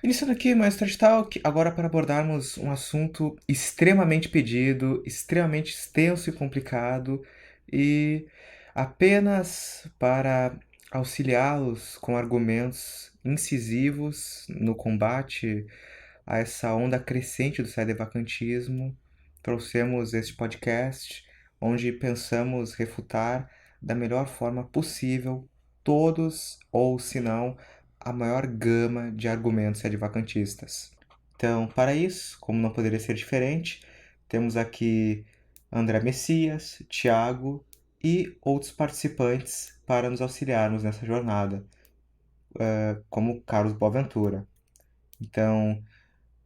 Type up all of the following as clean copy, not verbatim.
Iniciando aqui mais Trash Talk, agora para abordarmos um assunto extremamente pedido, extremamente extenso e complicado, e apenas para auxiliá-los com argumentos incisivos no combate a essa onda crescente do cybervacantismo, trouxemos este podcast onde pensamos refutar da melhor forma possível todos, ou se não, a maior gama de argumentos advocantistas. Então, para isso, como não poderia ser diferente, temos aqui André Messias, Tiago e outros participantes para nos auxiliarmos nessa jornada, como Carlos Boaventura. Então,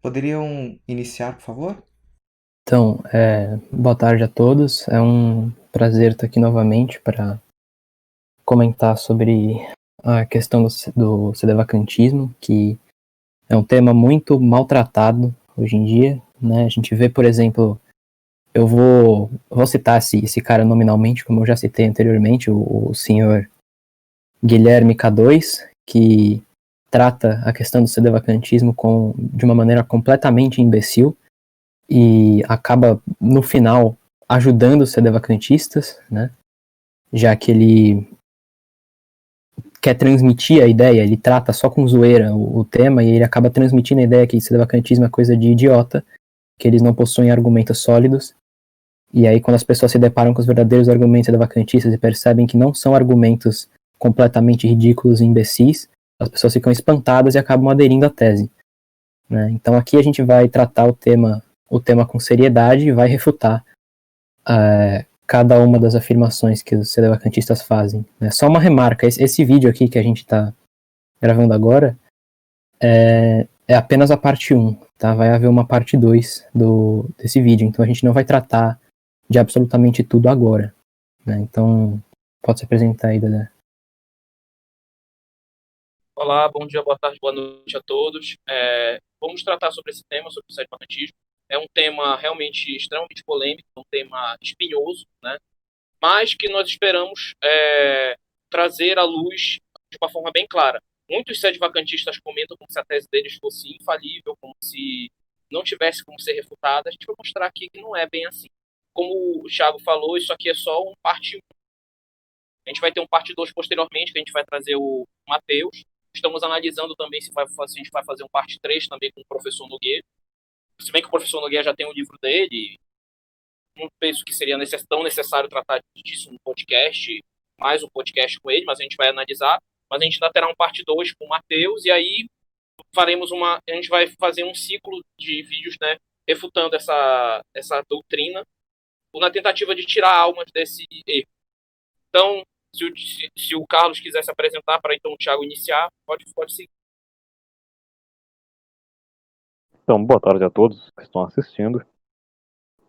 poderiam iniciar, por favor? Então, boa tarde a todos. É um prazer estar aqui novamente para comentar sobre a questão do sedevacantismo, que é um tema muito maltratado hoje em dia, né? A gente vê, por exemplo, eu vou citar esse cara nominalmente, como eu já citei anteriormente, o senhor Guilherme K2, que trata a questão do sedevacantismo de uma maneira completamente imbecil, e acaba, no final, ajudando os sedevacantistas, né? Já que ele quer transmitir a ideia, ele trata só com zoeira o tema, e ele acaba transmitindo a ideia que sedevacantismo é coisa de idiota, que eles não possuem argumentos sólidos, e aí quando as pessoas se deparam com os verdadeiros argumentos sedevacantistas e percebem que não são argumentos completamente ridículos e imbecis, as pessoas ficam espantadas e acabam aderindo à tese, né? Então aqui a gente vai tratar o tema com seriedade e vai refutar cada uma das afirmações que os sedevacantistas fazem. Só uma remarca, esse vídeo aqui que a gente está gravando agora é apenas a parte 1, tá? Vai haver uma parte 2 desse vídeo, então a gente não vai tratar de absolutamente tudo agora, né? Então, pode se apresentar aí, Dedé. Olá, bom dia, boa tarde, boa noite a todos. Vamos tratar sobre esse tema, sobre o cyberfanatismo. É um tema realmente extremamente polêmico, um tema espinhoso, né? Mas que nós esperamos trazer à luz de uma forma bem clara. Muitos sedvacantistas comentam como se a tese deles fosse infalível, como se não tivesse como ser refutada. A gente vai mostrar aqui que não é bem assim. Como o Thiago falou, isso aqui é só um parte 1. A gente vai ter um parte 2 posteriormente, que a gente vai trazer o Matheus. Estamos analisando também se a gente vai fazer um parte 3 também com o professor Nogueira. Se bem que o professor Nogueira já tem o livro dele, não penso que seria tão necessário tratar disso no podcast, mais um podcast com ele, mas a gente vai analisar. Mas a gente ainda terá um parte 2 com o Matheus, e aí a gente vai fazer um ciclo de vídeos, né, refutando essa doutrina, na tentativa de tirar almas desse erro. Então, se o Carlos quiser se apresentar para então o Thiago iniciar, pode seguir. Então, boa tarde a todos que estão assistindo.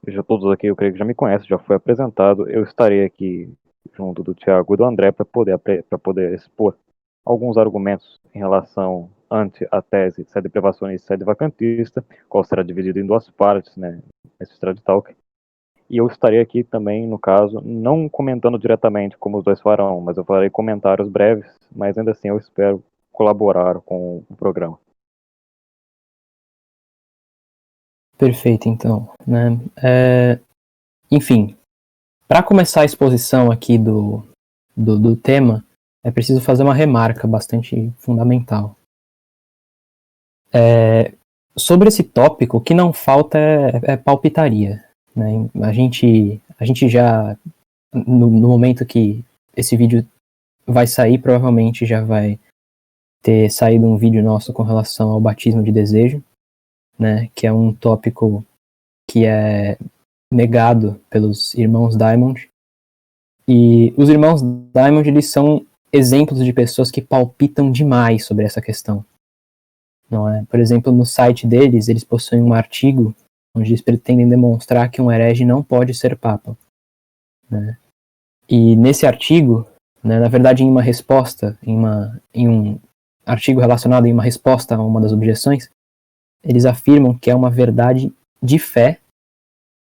Já todos aqui, eu creio que já me conhecem, já foi apresentado. Eu estarei aqui junto do Thiago e do André para poder expor alguns argumentos em relação ante a tese sede privacionista e sede vacantista, qual será dividido em duas partes, né, nesse Trade Talk. E eu estarei aqui também, no caso, não comentando diretamente como os dois farão, mas eu farei comentários breves, mas ainda assim eu espero colaborar com o programa. Perfeito, então, né? Enfim, para começar a exposição aqui do tema, é preciso fazer uma remarca bastante fundamental. Sobre esse tópico, o que não falta é palpitaria, né? A gente já, no momento que esse vídeo vai sair, provavelmente já vai ter saído um vídeo nosso com relação ao batismo de desejo, né? Que é um tópico que é negado pelos irmãos Diamond. E os irmãos Diamond, eles são exemplos de pessoas que palpitam demais sobre essa questão. Não é? Por exemplo, no site deles, eles possuem um artigo onde eles pretendem demonstrar que um herege não pode ser papa, né? E nesse artigo, né, na verdade, em uma resposta, em um artigo relacionado em uma resposta a uma das objeções, eles afirmam que é uma verdade de fé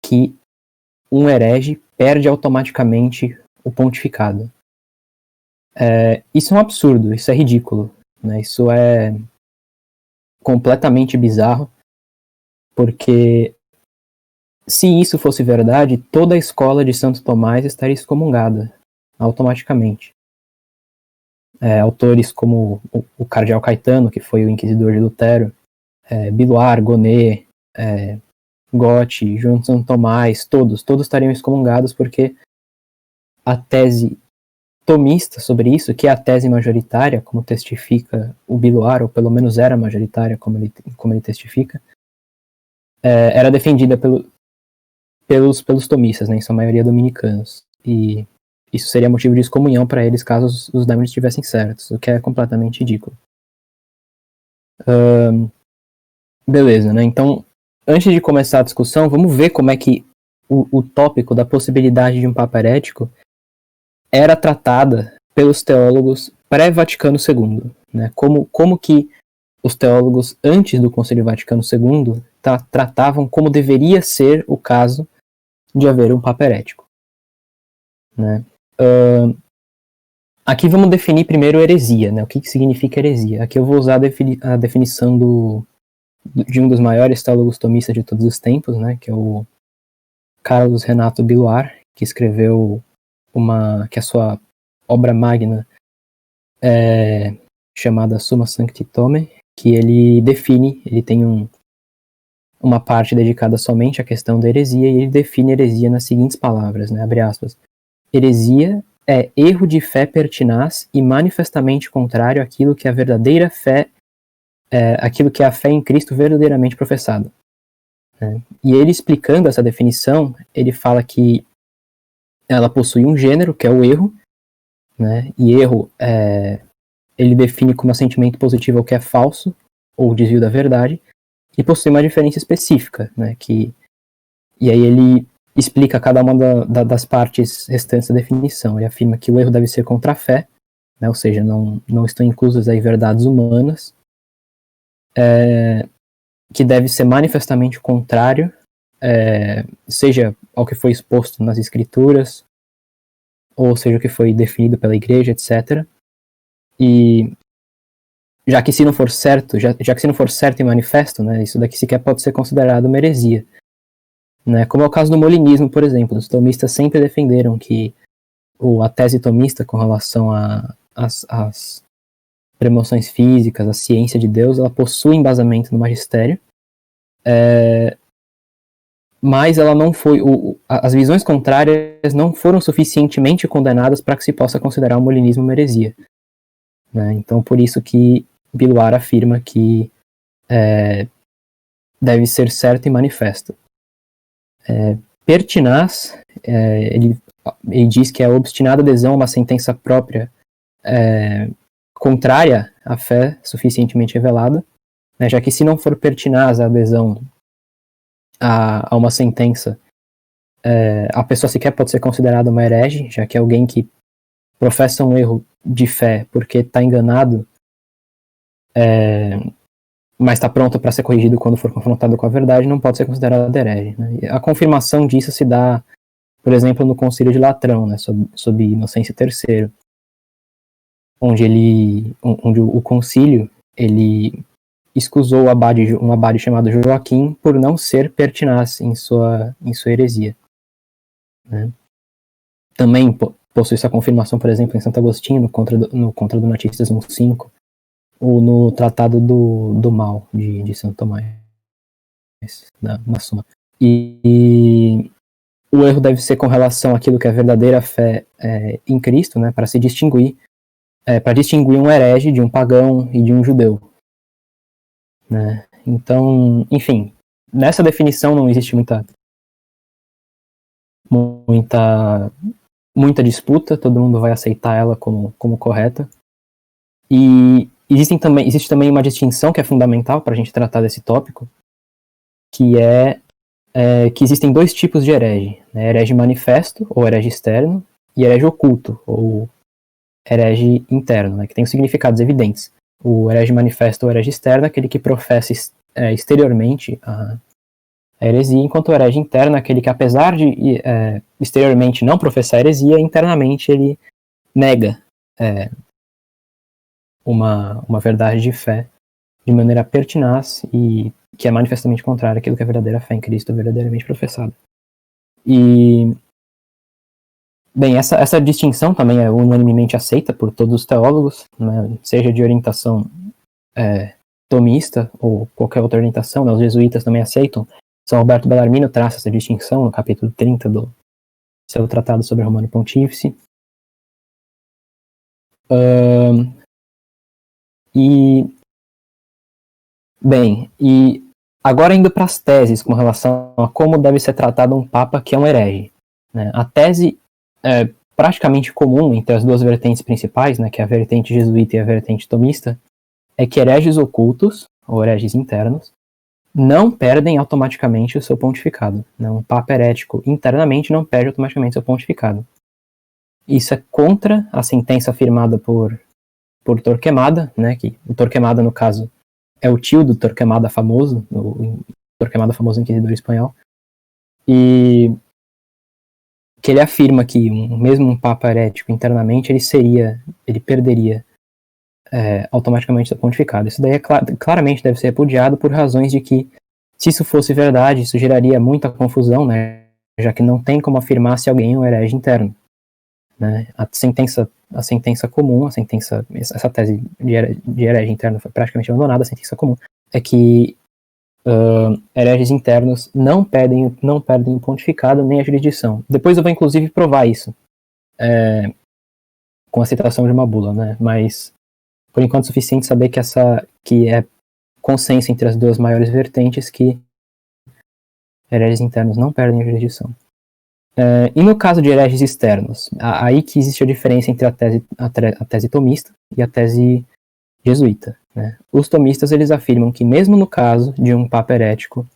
que um herege perde automaticamente o pontificado. Isso é um absurdo, isso é ridículo, né? Isso é completamente bizarro, porque se isso fosse verdade, toda a escola de Santo Tomás estaria excomungada automaticamente. Autores como o cardeal Caetano, que foi o inquisidor de Lutero, Biluar, Gonet, Gotti, João de Santo Tomás, todos estariam excomungados, porque a tese tomista sobre isso, que é a tese majoritária, como testifica o Biluar, ou pelo menos era majoritária, como ele testifica, era defendida pelos tomistas, né, em sua maioria dominicanos. E isso seria motivo de excomunhão para eles caso os demônios estivessem certos, o que é completamente ridículo. Beleza, né? Então, antes de começar a discussão, vamos ver como é que o tópico da possibilidade de um papa herético era tratada pelos teólogos pré-Vaticano II, né? Como que os teólogos antes do Concílio Vaticano II tratavam como deveria ser o caso de haver um papa herético, né? Aqui vamos definir primeiro heresia, né? O que significa heresia? Aqui eu vou usar a definição de um dos maiores teólogos tomistas de todos os tempos, né? Que é o Carlos Renato Biluar, que escreveu que é a sua obra magna chamada Summa Sanctitome, que ele tem uma parte dedicada somente à questão da heresia, e ele define heresia nas seguintes palavras, né? Abre aspas. Heresia é erro de fé pertinaz e manifestamente contrário àquilo que a verdadeira fé, aquilo que é a fé em Cristo verdadeiramente professada. E ele, explicando essa definição, ele fala que ela possui um gênero, que é o erro, né? E erro, ele define como assentimento positivo ao que é falso, ou desvio da verdade, e possui uma diferença específica, né? E aí ele explica cada uma das partes restantes da definição. Ele afirma que o erro deve ser contra a fé, né? Ou seja, não estão inclusas aí verdades humanas, que deve ser manifestamente contrário, seja ao que foi exposto nas escrituras, ou seja o que foi definido pela igreja, etc. E já que se não for certo, já que se não for certo e manifesto, né, isso daqui sequer pode ser considerado uma heresia. Né, como é o caso do molinismo, por exemplo. Os tomistas sempre defenderam que a tese tomista com relação às premoções físicas, a ciência de Deus, ela possui embasamento no magistério, mas ela não foi, as visões contrárias não foram suficientemente condenadas para que se possa considerar o molinismo uma heresia. Né? Então, por isso que Biluar afirma que deve ser certo e manifesto. Pertinaz, ele diz que é a obstinada adesão a uma sentença própria contrária à fé suficientemente revelada, né? Já que se não for pertinaz a adesão a uma sentença, a pessoa sequer pode ser considerada uma herege, já que é alguém que professa um erro de fé porque está enganado, mas está pronto para ser corrigido quando for confrontado com a verdade, não pode ser considerado herege. Né? A confirmação disso se dá, por exemplo, no Concílio de Latrão, né, sob Inocêncio III, onde o concílio ele excusou um abade chamado Joaquim por não ser pertinaz em sua heresia. Né? Também possui essa confirmação, por exemplo, em Santo Agostinho, no Contra Donatistas 1.5, ou no Tratado do Mal, de Santo Tomás, na Suma. E o erro deve ser com relação àquilo que é a verdadeira fé em Cristo, né, para distinguir um herege de um pagão e de um judeu. Né? Então, enfim, nessa definição não existe muita disputa, todo mundo vai aceitar ela como correta. E existe também uma distinção que é fundamental para a gente tratar desse tópico, que é que existem dois tipos de herege, né? Herege manifesto, ou herege externo, e herege oculto, ou herege interno, né? Que tem significados evidentes. O herege manifesto ou herege externo é aquele que professa exteriormente a heresia, enquanto o herege interno é aquele que, apesar de exteriormente não professar heresia, internamente ele nega uma verdade de fé de maneira pertinaz e que é manifestamente contrária àquilo que é a verdadeira fé em Cristo verdadeiramente professada. E, bem, essa distinção também é unanimemente aceita por todos os teólogos, né, seja de orientação tomista ou qualquer outra orientação, né, os jesuítas também aceitam. São Roberto Bellarmino traça essa distinção no capítulo 30 do seu tratado sobre o Romano Pontífice. E agora indo para as teses com relação a como deve ser tratado um papa que é um herege, né? A tese praticamente comum entre as duas vertentes principais, né, que é a vertente jesuíta e a vertente tomista, é que hereges ocultos, ou hereges internos, não perdem automaticamente o seu pontificado. Né? Um papa herético internamente não perde automaticamente o seu pontificado. Isso é contra a sentença afirmada por Torquemada, né, que o Torquemada, no caso, é o tio do Torquemada famoso, o Torquemada famoso inquisidor espanhol, e que ele afirma que mesmo um papa herético internamente, ele perderia automaticamente seu pontificado. Isso daí claramente deve ser repudiado por razões de que, se isso fosse verdade, isso geraria muita confusão, né, já que não tem como afirmar se alguém é um herege interno. Né? A sentença comum, essa tese de herege interno foi praticamente abandonada. A sentença comum é que hereges internos não perdem o pontificado nem a jurisdição. Depois eu vou inclusive provar isso com a citação de uma bula, né? Mas por enquanto é suficiente saber que é consenso entre as duas maiores vertentes que hereges internos não perdem a jurisdição. E no caso de hereges externos, aí que existe a diferença entre a tese tomista e a tese jesuíta. Né? Os tomistas, eles afirmam que mesmo no caso de um papa herético,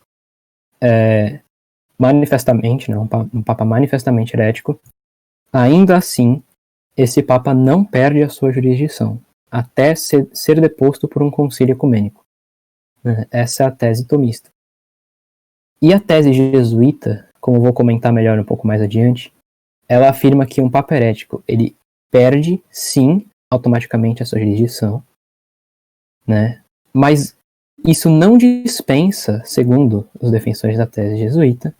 manifestamente, né, um papa manifestamente herético, ainda assim, esse papa não perde a sua jurisdição, até ser deposto por um concílio ecumênico. Né? Essa é a tese tomista. E a tese jesuíta, como eu vou comentar melhor um pouco mais adiante, ela afirma que um papa herético, ele perde, sim, automaticamente a sua jurisdição, né? Mas isso não dispensa, segundo os defensores da tese jesuíta,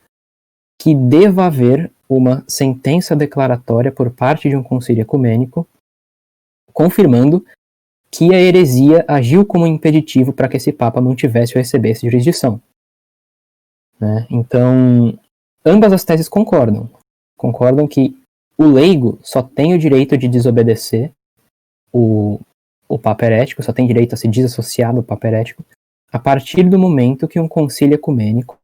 que deva haver uma sentença declaratória por parte de um concílio ecumênico, confirmando que a heresia agiu como impeditivo para que esse papa mantivesse ou recebesse jurisdição. Né? Então, ambas as teses concordam que o leigo só tem o direito de desobedecer o papa herético, só tem direito a se desassociar do papa herético a partir do momento que um concílio ecumênico,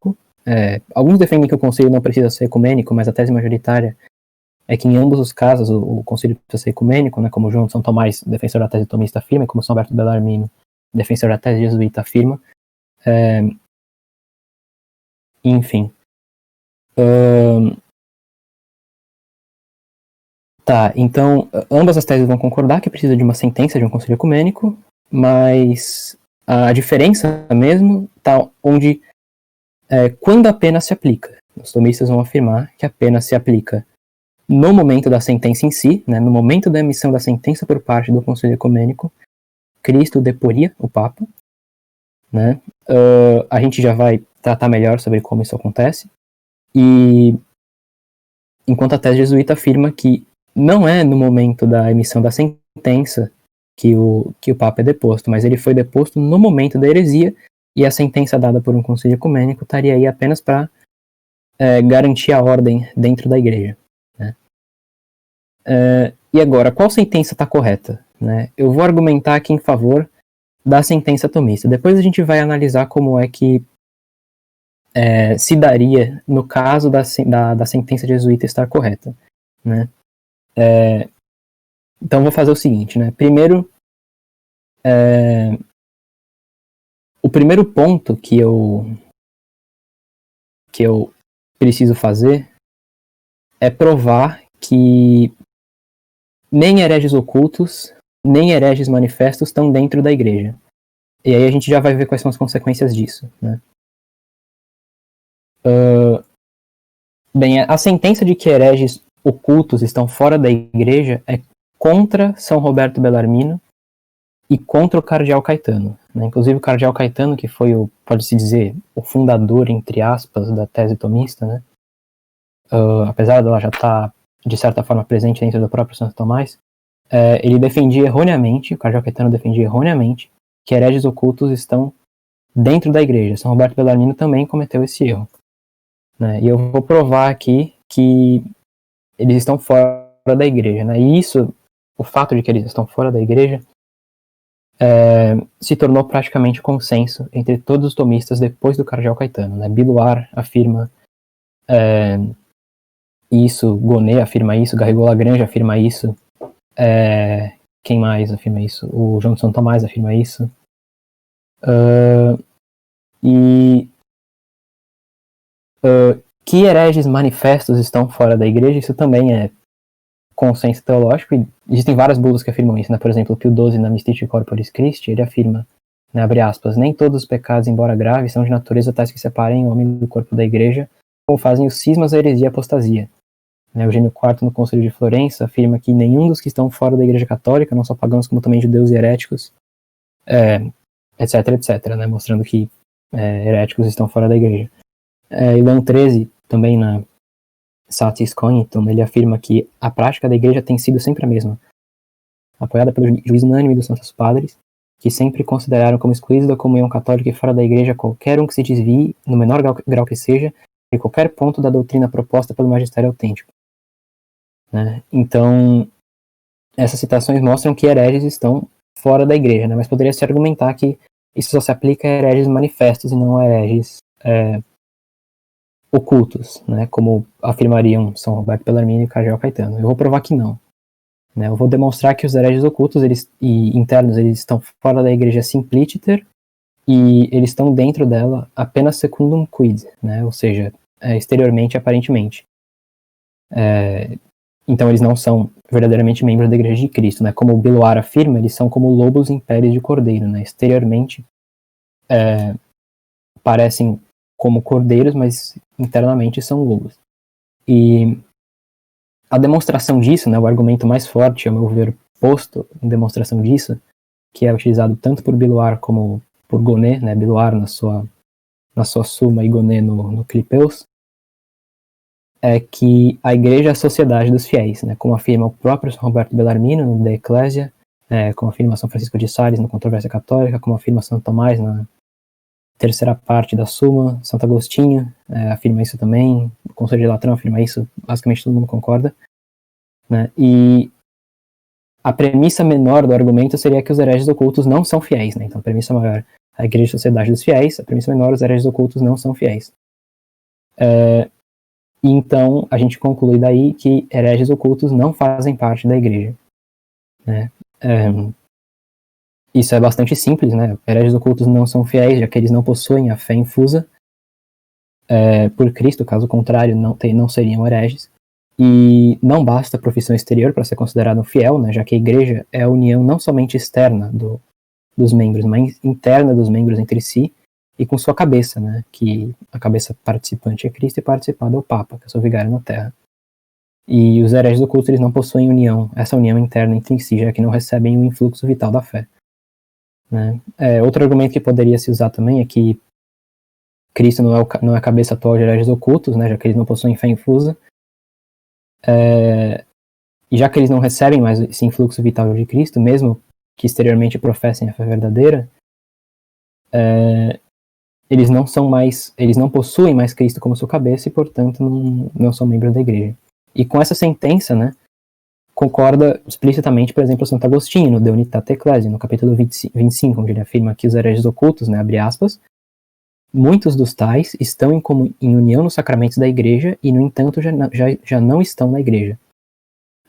alguns defendem que o concílio não precisa ser ecumênico, mas a tese majoritária é que em ambos os casos o concílio precisa ser ecumênico, né, como João de São Tomás, defensor da tese tomista, afirma, e como São Alberto Bellarmino, defensor da tese jesuíta, afirma. Enfim. Então, ambas as teses vão concordar que precisa de uma sentença de um concílio ecumênico, mas a diferença mesmo está onde, quando a pena se aplica. Os tomistas vão afirmar que a pena se aplica no momento da sentença em si, né, no momento da emissão da sentença por parte do concílio ecumênico, Cristo deporia o Papa. Né? A gente já vai tratar melhor sobre como isso acontece. E enquanto a tese jesuíta afirma que não é no momento da emissão da sentença que o Papa é deposto, mas ele foi deposto no momento da heresia, e a sentença dada por um concílio ecumênico estaria aí apenas para garantir a ordem dentro da igreja. Né? E agora, qual sentença está correta? Né? Eu vou argumentar aqui em favor da sentença tomista. Depois a gente vai analisar como é que se daria no caso da sentença jesuíta estar correta. Né? Então vou fazer o seguinte, né? Primeiro, o primeiro ponto que eu preciso fazer é provar que nem hereges ocultos, nem hereges manifestos estão dentro da igreja. E aí a gente já vai ver quais são as consequências disso. Né? Bem, a sentença de que hereges ocultos estão fora da igreja é contra São Roberto Bellarmino e contra o cardeal Caetano. né? Inclusive o cardeal Caetano, que foi pode-se dizer, o fundador, entre aspas, da tese tomista, né? Apesar dela já estar, de certa forma, presente dentro do próprio Santo Tomás, ele defendia erroneamente, o cardeal Caetano defendia erroneamente, que hereges ocultos estão dentro da igreja. São Roberto Bellarmino também cometeu esse erro, né? E eu vou provar aqui que eles estão fora da igreja, né? E isso, o fato de que eles estão fora da igreja, se tornou praticamente consenso entre todos os tomistas depois do cardeal Caetano, né? Biluar afirma isso, Gonê afirma isso, Garrigou Lagrange afirma isso, quem mais afirma isso? O João de São Tomás afirma isso. Que hereges manifestos estão fora da igreja, isso também é consenso teológico, e existem várias bulas que afirmam isso, né? Por exemplo, o Pio XII na Mystici Corporis Christi, ele afirma, né, abre aspas, nem todos os pecados, embora graves, são de natureza tais que separem o homem do corpo da igreja, como fazem os cismas, a heresia e a apostasia. Né, Eugênio IV, no Concílio de Florença, afirma que nenhum dos que estão fora da igreja católica, não só pagãos como também judeus e heréticos, etc, etc, né? Mostrando que heréticos estão fora da igreja. E Leão XIII, também na Satis Cognitum, ele afirma que a prática da igreja tem sido sempre a mesma, apoiada pelo juízo unânime dos santos padres, que sempre consideraram como excluídos da comunhão católica e fora da igreja qualquer um que se desvie, no menor grau que seja, de qualquer ponto da doutrina proposta pelo magistério autêntico. Né? Então, essas citações mostram que hereges estão fora da igreja, né? Mas poderia se argumentar que isso só se aplica a hereges manifestos e não a hereges ocultos, né, como afirmariam São Roberto Bellarmino e Cardeal Caetano. Eu vou provar que não. Né, eu vou demonstrar que os hereges ocultos e internos eles estão fora da igreja simpliciter e eles estão dentro dela apenas secundum quid, né, ou seja, exteriormente, aparentemente. Então eles não são verdadeiramente membros da igreja de Cristo. Né, como o Biluar afirma, eles são como lobos em peles de cordeiro. Né, exteriormente parecem como cordeiros, mas internamente são lobos. E a demonstração disso, né, o argumento mais forte, a meu ver, posto em demonstração disso, que é utilizado tanto por Biluar como por Gonê, né, Biluar na sua Suma e Gonê no Clipeus, é que a igreja é a sociedade dos fiéis, né, como afirma o próprio São Roberto Bellarmino no De Ecclesia, como afirma São Francisco de Sales no Controvérsia Católica, como afirma São Tomás na terceira parte da Suma, Santo Agostinho afirma isso também, o Conselho de Latrão afirma isso, basicamente todo mundo concorda, né? E a premissa menor do argumento seria que os hereges ocultos não são fiéis, né? Então a premissa maior, a igreja é a sociedade dos fiéis, a premissa menor, os hereges ocultos não são fiéis. Então a gente conclui daí que hereges ocultos não fazem parte da igreja, né? Isso é bastante simples, né? Hereges ocultos não são fiéis, já que eles não possuem a fé infusa por Cristo, caso contrário, não seriam hereges. E não basta a profissão exterior para ser considerado um fiel, né? Já que a igreja é a união não somente externa dos membros, mas interna dos membros entre si e com sua cabeça, né? Que a cabeça participante é Cristo e participado é o Papa, que é o seu vigário na Terra. E os hereges ocultos eles não possuem essa união interna entre si, já que não recebem o influxo vital da fé. Né? Outro argumento que poderia se usar também é que Cristo não é a cabeça atual de hereges ocultos, né, já que eles não possuem fé infusa, e já que eles não recebem mais esse influxo vital de Cristo, mesmo que exteriormente professem a fé verdadeira, eles não possuem mais Cristo como sua cabeça e, portanto, não são membros da igreja. E com essa sentença, né, concorda explicitamente, por exemplo, Santo Agostinho, no De Unitate Ecclesiae, no capítulo 25, onde ele afirma que os hereges ocultos, né, abre aspas, muitos dos tais estão em união nos sacramentos da igreja e, no entanto, já não estão na igreja.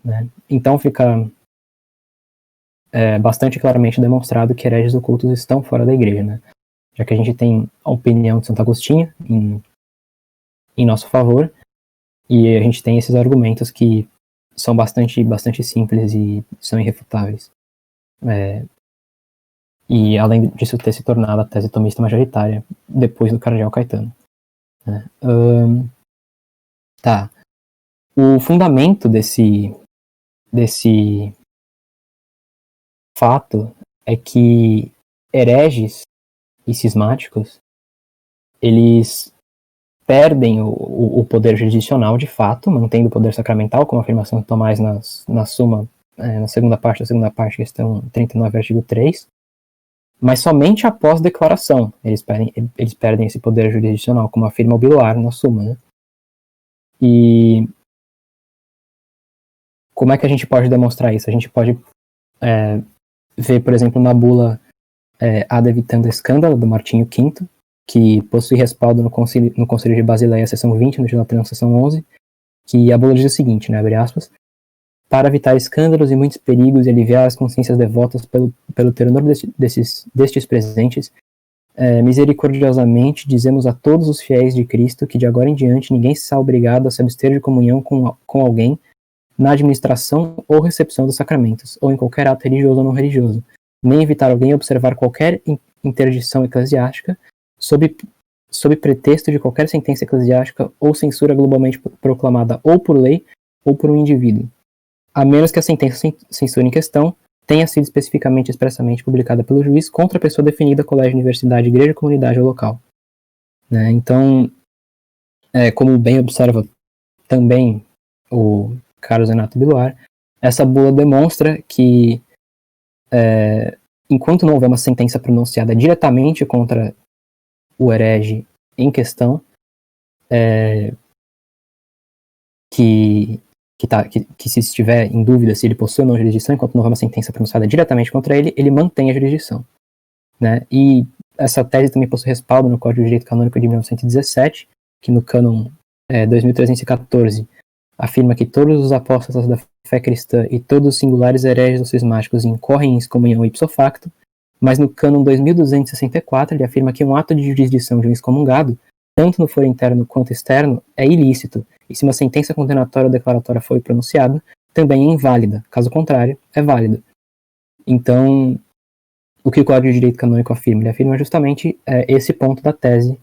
Né? Então fica bastante claramente demonstrado que hereges ocultos estão fora da igreja, né? Já que a gente tem a opinião de Santo Agostinho em nosso favor, e a gente tem esses argumentos que são bastante simples e são irrefutáveis. E além disso ter se tornado a tese tomista majoritária depois do cardeal Caetano. Né? Tá. O fundamento desse fato é que hereges e cismáticos, eles perdem o poder jurisdicional de fato, mantendo o poder sacramental, como a afirmação de Tomás na Suma, na segunda parte, questão 39, artigo 3, mas somente após declaração eles perdem esse poder jurisdicional, como afirma o Biluar na Suma, né? E como é que a gente pode demonstrar isso? A gente pode ver, por exemplo, na bula Ad evitanda escândalo, do Martinho V, que possui respaldo no Conselho de Basileia, seção 20, no Gilatran, seção 11, que a bula diz o seguinte, né, abre aspas, para evitar escândalos e muitos perigos e aliviar as consciências devotas pelo tenor destes presentes, misericordiosamente dizemos a todos os fiéis de Cristo que de agora em diante ninguém será obrigado a se abster de comunhão com alguém na administração ou recepção dos sacramentos, ou em qualquer ato religioso ou não religioso, nem evitar alguém observar qualquer interdição eclesiástica, sob pretexto de qualquer sentença eclesiástica ou censura globalmente proclamada ou por lei ou por um indivíduo, a menos que a sentença censura em questão tenha sido especificamente e expressamente publicada pelo juiz contra a pessoa definida, colégio, universidade, igreja, comunidade ou local. Né? Então, como bem observa também o Carlos Renato Biluar, essa bula demonstra que enquanto não houver uma sentença pronunciada diretamente contra o herege em questão, que se estiver em dúvida se ele possui ou não jurisdição, enquanto não houver uma sentença pronunciada diretamente contra ele, ele mantém a jurisdição. Né? E essa tese também possui respaldo no Código de Direito Canônico de 1917, que no cânon 2314 afirma que todos os apóstolos da fé cristã e todos os singulares hereges ou cismáticos incorrem em excomunhão ipso facto, mas no cânon 2264 ele afirma que um ato de jurisdição de um excomungado, tanto no foro interno quanto externo, é ilícito, e se uma sentença condenatória ou declaratória foi pronunciada, também é inválida, caso contrário, é válida. Então, o que o Código de Direito Canônico afirma? Ele afirma justamente esse ponto da tese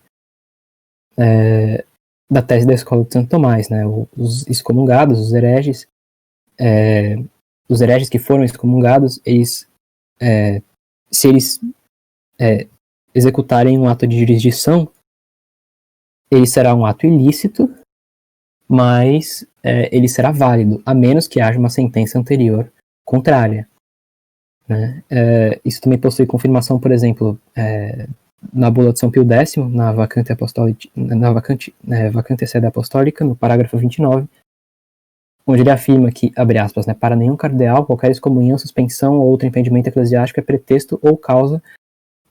da Escola de Santo Tomás, né? Os excomungados, os hereges que foram excomungados, eles, se eles executarem um ato de jurisdição, ele será um ato ilícito, mas ele será válido, a menos que haja uma sentença anterior contrária. Né? Isso também possui confirmação, por exemplo, na bula de São Pio X, na vacante sede apostólica, no parágrafo 29, onde ele afirma que, abre aspas, né, para nenhum cardeal, qualquer excomunhão, suspensão ou outro impedimento eclesiástico é pretexto ou causa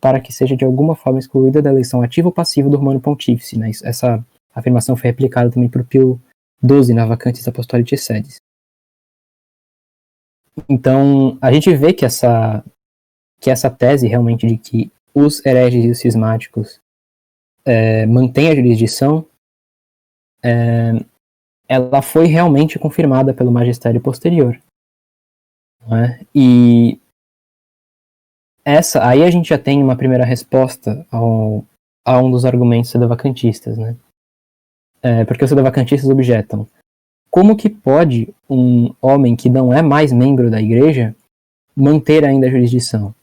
para que seja de alguma forma excluída da eleição ativa ou passiva do Romano Pontífice. Né? Essa afirmação foi replicada também por Pio XII na Vacantes Apostolicae Sedis. Então, a gente vê que essa tese realmente de que os hereges e os cismáticos mantêm a jurisdição, ela foi realmente confirmada pelo magistério posterior. Né? E aí a gente já tem uma primeira resposta a um dos argumentos sedevacantistas, né? Porque os sedevacantistas objetam: como que pode um homem que não é mais membro da igreja manter ainda a jurisdição?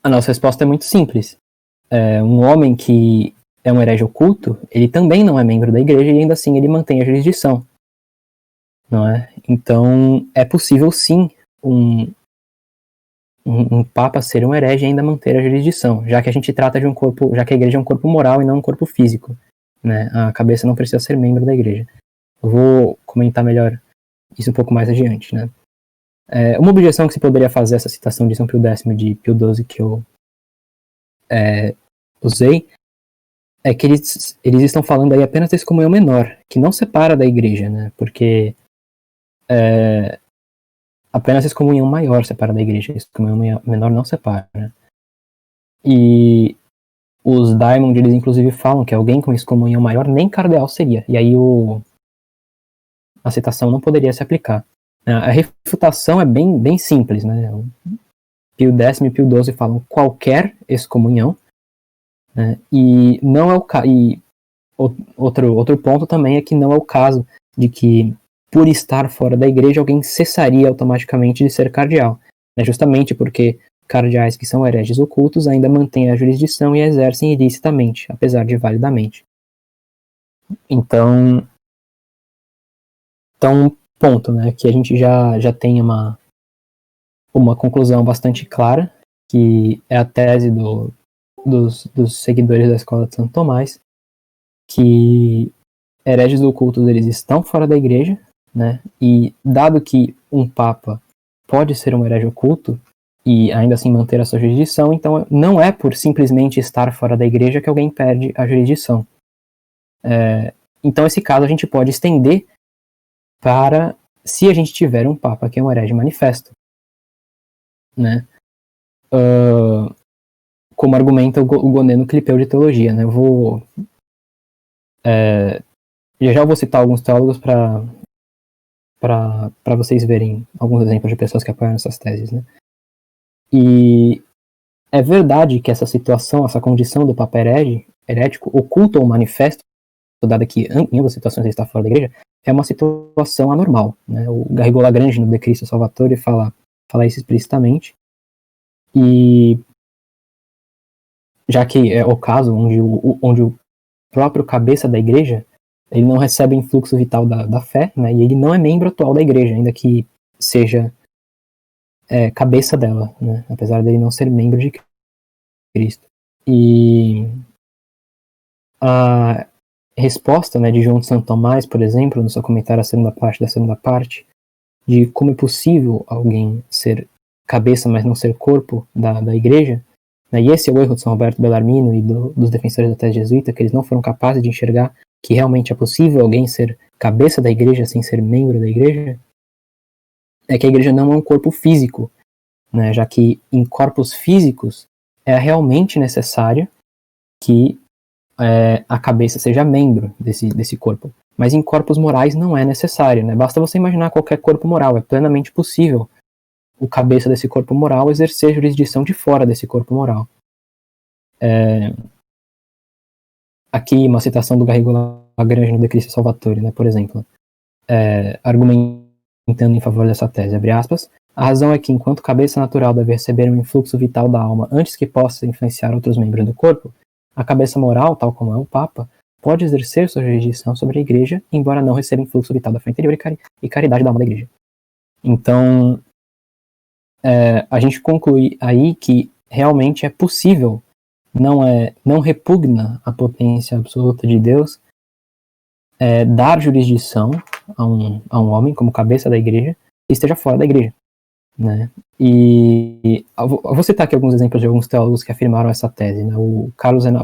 A nossa resposta é muito simples. Um homem que é um herege oculto, ele também não é membro da igreja e ainda assim ele mantém a jurisdição. Não é? Então, é possível sim um papa ser um herege e ainda manter a jurisdição, já que a gente trata de um corpo, já que a igreja é um corpo moral e não um corpo físico. Né? A cabeça não precisa ser membro da igreja. Eu vou comentar melhor isso um pouco mais adiante. Né? Uma objeção que se poderia fazer a essa citação de São Pio X de Pio XII que eu usei é que eles estão falando aí apenas da excomunhão menor, que não separa da igreja, né? Porque apenas a excomunhão maior separa da igreja, a excomunhão menor não separa. Né? E os Diamond, eles inclusive falam que alguém com excomunhão maior nem cardeal seria, e aí a citação não poderia se aplicar. A refutação é bem simples, né? Pio X e Pio XII falam qualquer excomunhão, né? E não é o caso. E outro ponto também é que não é o caso de que, por estar fora da igreja, alguém cessaria automaticamente de ser cardeal. Né? Justamente porque cardeais que são hereges ocultos ainda mantêm a jurisdição e a exercem ilicitamente, apesar de validamente. Então ponto, né, que a gente já tem uma conclusão bastante clara, que é a tese dos seguidores da escola de Santo Tomás, que hereges ocultos eles estão fora da igreja, né, e dado que um papa pode ser um herege oculto e ainda assim manter a sua jurisdição, então não é por simplesmente estar fora da igreja que alguém perde a jurisdição. Então esse caso a gente pode estender para se a gente tiver um papa que é um herege manifesto, né? Como argumenta o Gonê no Clipeu de Teologia, né? Já vou citar alguns teólogos para vocês verem alguns exemplos de pessoas que apoiam essas teses, né? E é verdade que essa situação, essa condição do papa herético, oculto ou manifesto, dada que em ambas situações ele está fora da igreja, é uma situação anormal, né? O Garrigou Lagrange, no De Cristo Salvatore, fala isso explicitamente. E já que é o caso onde o próprio cabeça da igreja ele não recebe o influxo vital da fé, né? E ele não é membro atual da igreja, ainda que seja cabeça dela, né? Apesar dele não ser membro de Cristo. E a resposta, né, de João de Santo Tomás, por exemplo, no seu comentário à segunda parte, de como é possível alguém ser cabeça, mas não ser corpo da igreja, né? E esse é o erro de São Roberto Bellarmino e dos defensores da tese jesuíta, que eles não foram capazes de enxergar que realmente é possível alguém ser cabeça da igreja sem ser membro da igreja, é que a igreja não é um corpo físico, né? Já que em corpos físicos é realmente necessário que a cabeça seja membro desse corpo. Mas em corpos morais não é necessário, né? Basta você imaginar qualquer corpo moral, é plenamente possível o cabeça desse corpo moral exercer jurisdição de fora desse corpo moral. Aqui uma citação do Garrigou Lagrange no De Cristo Salvatore, né, por exemplo, argumentando em favor dessa tese, abre aspas, a razão é que enquanto cabeça natural deve receber um influxo vital da alma antes que possa influenciar outros membros do corpo, a cabeça moral, tal como é o Papa, pode exercer sua jurisdição sobre a igreja, embora não receba influxo vital da fé interior e caridade da alma da igreja. Então, a gente conclui aí que realmente é possível, não repugna a potência absoluta de Deus, dar jurisdição a um homem como cabeça da igreja e esteja fora da igreja, né? E eu vou citar aqui alguns exemplos de alguns teólogos que afirmaram essa tese, né? O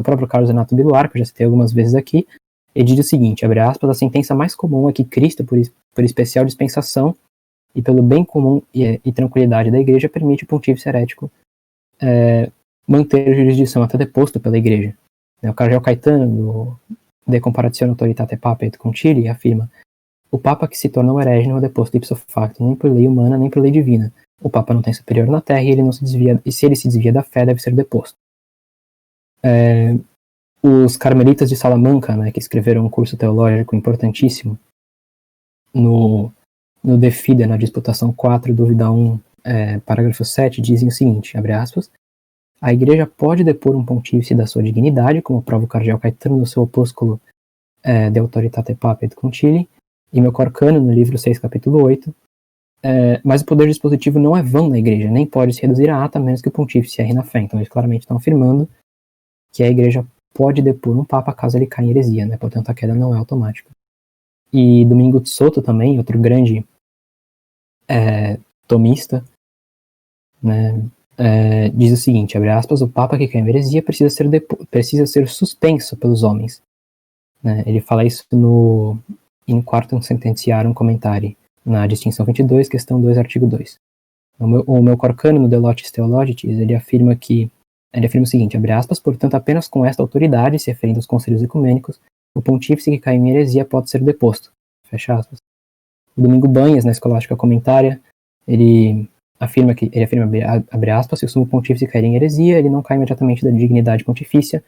próprio Carlos Renato Biluar, que eu já citei algumas vezes aqui, ele diz o seguinte, abre aspas, a sentença mais comum é que Cristo, por especial dispensação e pelo bem comum e tranquilidade da igreja, permite o pontífice herético manter a jurisdição até deposto pela igreja. O Cardeal Caetano, do De Comparatio Autoritate Papae et Concilii, afirma, o Papa que se torna um herege não é deposto ipso facto, nem por lei humana, nem por lei divina. O Papa não tem superior na terra e ele não se desvia, e se ele se desvia da fé, deve ser deposto. Os carmelitas de Salamanca, né, que escreveram um curso teológico importantíssimo, no De Fide, na disputação 4, dúvida 1, parágrafo 7, dizem o seguinte, abre aspas, a igreja pode depor um pontífice da sua dignidade, como prova o Cardeal Caetano no seu opúsculo De Autoritate Papae et Concilii, e meu Corcano, no livro 6, capítulo 8, mas o poder dispositivo não é vão na igreja, nem pode se reduzir a ata menos que o pontífice erre na fé. Então eles claramente estão afirmando que a igreja pode depor um papa caso ele caia em heresia, né? Portanto a queda não é automática. E Domingo de Soto também, outro grande tomista, né, diz o seguinte, abre aspas, o papa que cai em heresia precisa ser suspenso pelos homens. Né? Ele fala isso in quartum sententiarum commentari, na distinção 22, questão 2, artigo 2. O meu Corcano, no De Locis Theologicis, ele afirma o seguinte, abre aspas, portanto, apenas com esta autoridade, se referindo aos conselhos ecumênicos, o pontífice que cai em heresia pode ser deposto. Fecha aspas. O Domingo Banhas, na Escolástica Comentária, ele afirma, abre aspas, se o sumo pontífice cair em heresia, ele não cai imediatamente da dignidade pontifícia,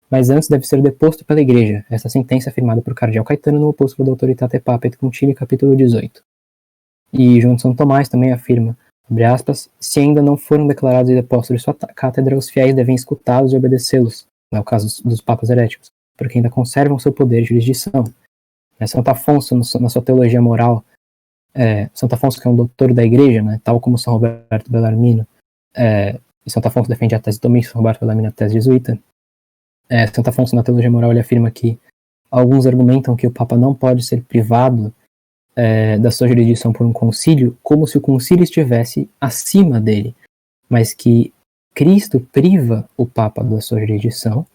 mas antes deve ser deposto pela igreja. Essa sentença é afirmada por Cardeal Caetano no opúsculo da Autoritate Papae et Concilii, capítulo 18. E João de São Tomás também afirma, abre aspas, se ainda não foram declarados e depostos de sua cátedra, os fiéis devem escutá-los e obedecê-los, no caso dos papas heréticos, porque ainda conservam seu poder de jurisdição. Santo Afonso, na sua teologia moral, Santo Afonso, que é um doutor da igreja, né, tal como São Roberto Bellarmino, e Santo Afonso defende a tese tomista, São Roberto Bellarmino a tese jesuíta. Santo Afonso, na teologia moral, ele afirma que alguns argumentam que o Papa não pode ser privado da sua jurisdição por um concílio, como se o concílio estivesse acima dele, mas que Cristo priva o Papa da sua jurisdição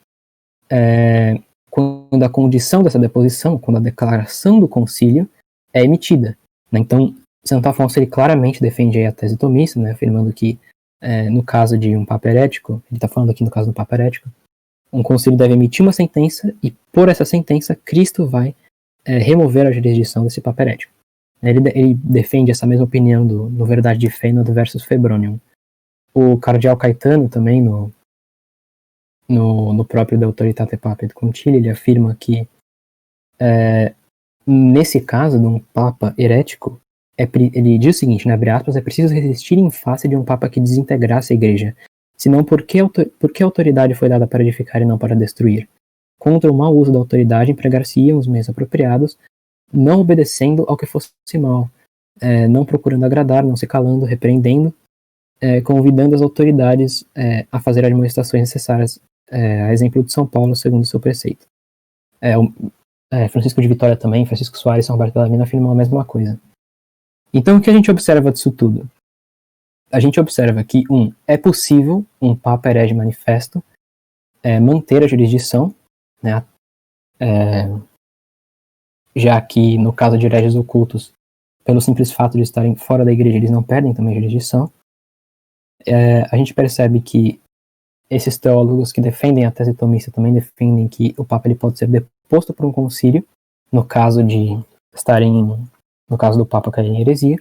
quando a condição dessa deposição, quando a declaração do concílio é emitida. Né? Então, Santo Afonso ele claramente defende aí a tese tomista, né, afirmando que no caso de um Papa herético, ele está falando aqui no caso do Papa herético, um concílio deve emitir uma sentença e por essa sentença Cristo vai remover a jurisdição desse Papa herético. Ele defende essa mesma opinião no Verdade de Fé e no Adversus Febronium. O cardeal Caetano também, no próprio De Autoritate Papae et Concilii, ele afirma que nesse caso de um Papa herético, ele diz o seguinte, né, abre aspas, é preciso resistir em face de um Papa que desintegrasse a Igreja, senão por que a autoridade foi dada para edificar e não para destruir? Contra o mau uso da autoridade empregar-se-iam os meios apropriados, não obedecendo ao que fosse mal, não procurando agradar, não se calando, repreendendo, convidando as autoridades a fazer as admoestações necessárias, a exemplo de São Paulo, segundo o seu preceito. Francisco de Vitória também, Francisco Soares e São Roberto Bellarmino afirmam a mesma coisa. Então, o que a gente observa disso tudo? A gente observa que, é possível um Papa herege manifesto manter a jurisdição, né, já que, no caso de hereges ocultos, pelo simples fato de estarem fora da igreja, eles não perdem também a jurisdição. A gente percebe que esses teólogos que defendem a tese tomista também defendem que o Papa ele pode ser deposto por um concílio, no caso do Papa cair em heresia.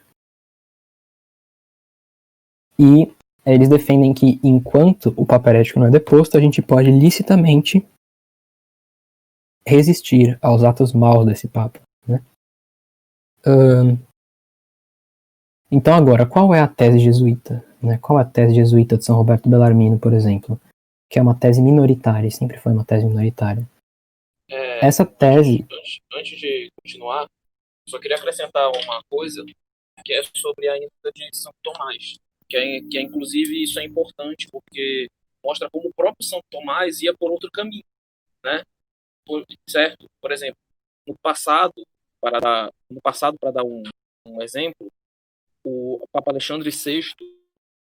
E eles defendem que, enquanto o Papa herético não é deposto, a gente pode licitamente resistir aos atos maus desse Papa, né? Então agora, qual é a tese jesuíta? Né? Qual é a tese jesuíta de São Roberto Bellarmino, por exemplo? Que é uma tese minoritária, sempre foi uma tese minoritária. Essa tese... Antes de continuar, só queria acrescentar uma coisa, que é sobre a ida de São Tomás, que é inclusive isso é importante, porque mostra como o próprio São Tomás ia por outro caminho, né? Certo? Por exemplo, no passado, para dar um exemplo, o Papa Alexandre VI,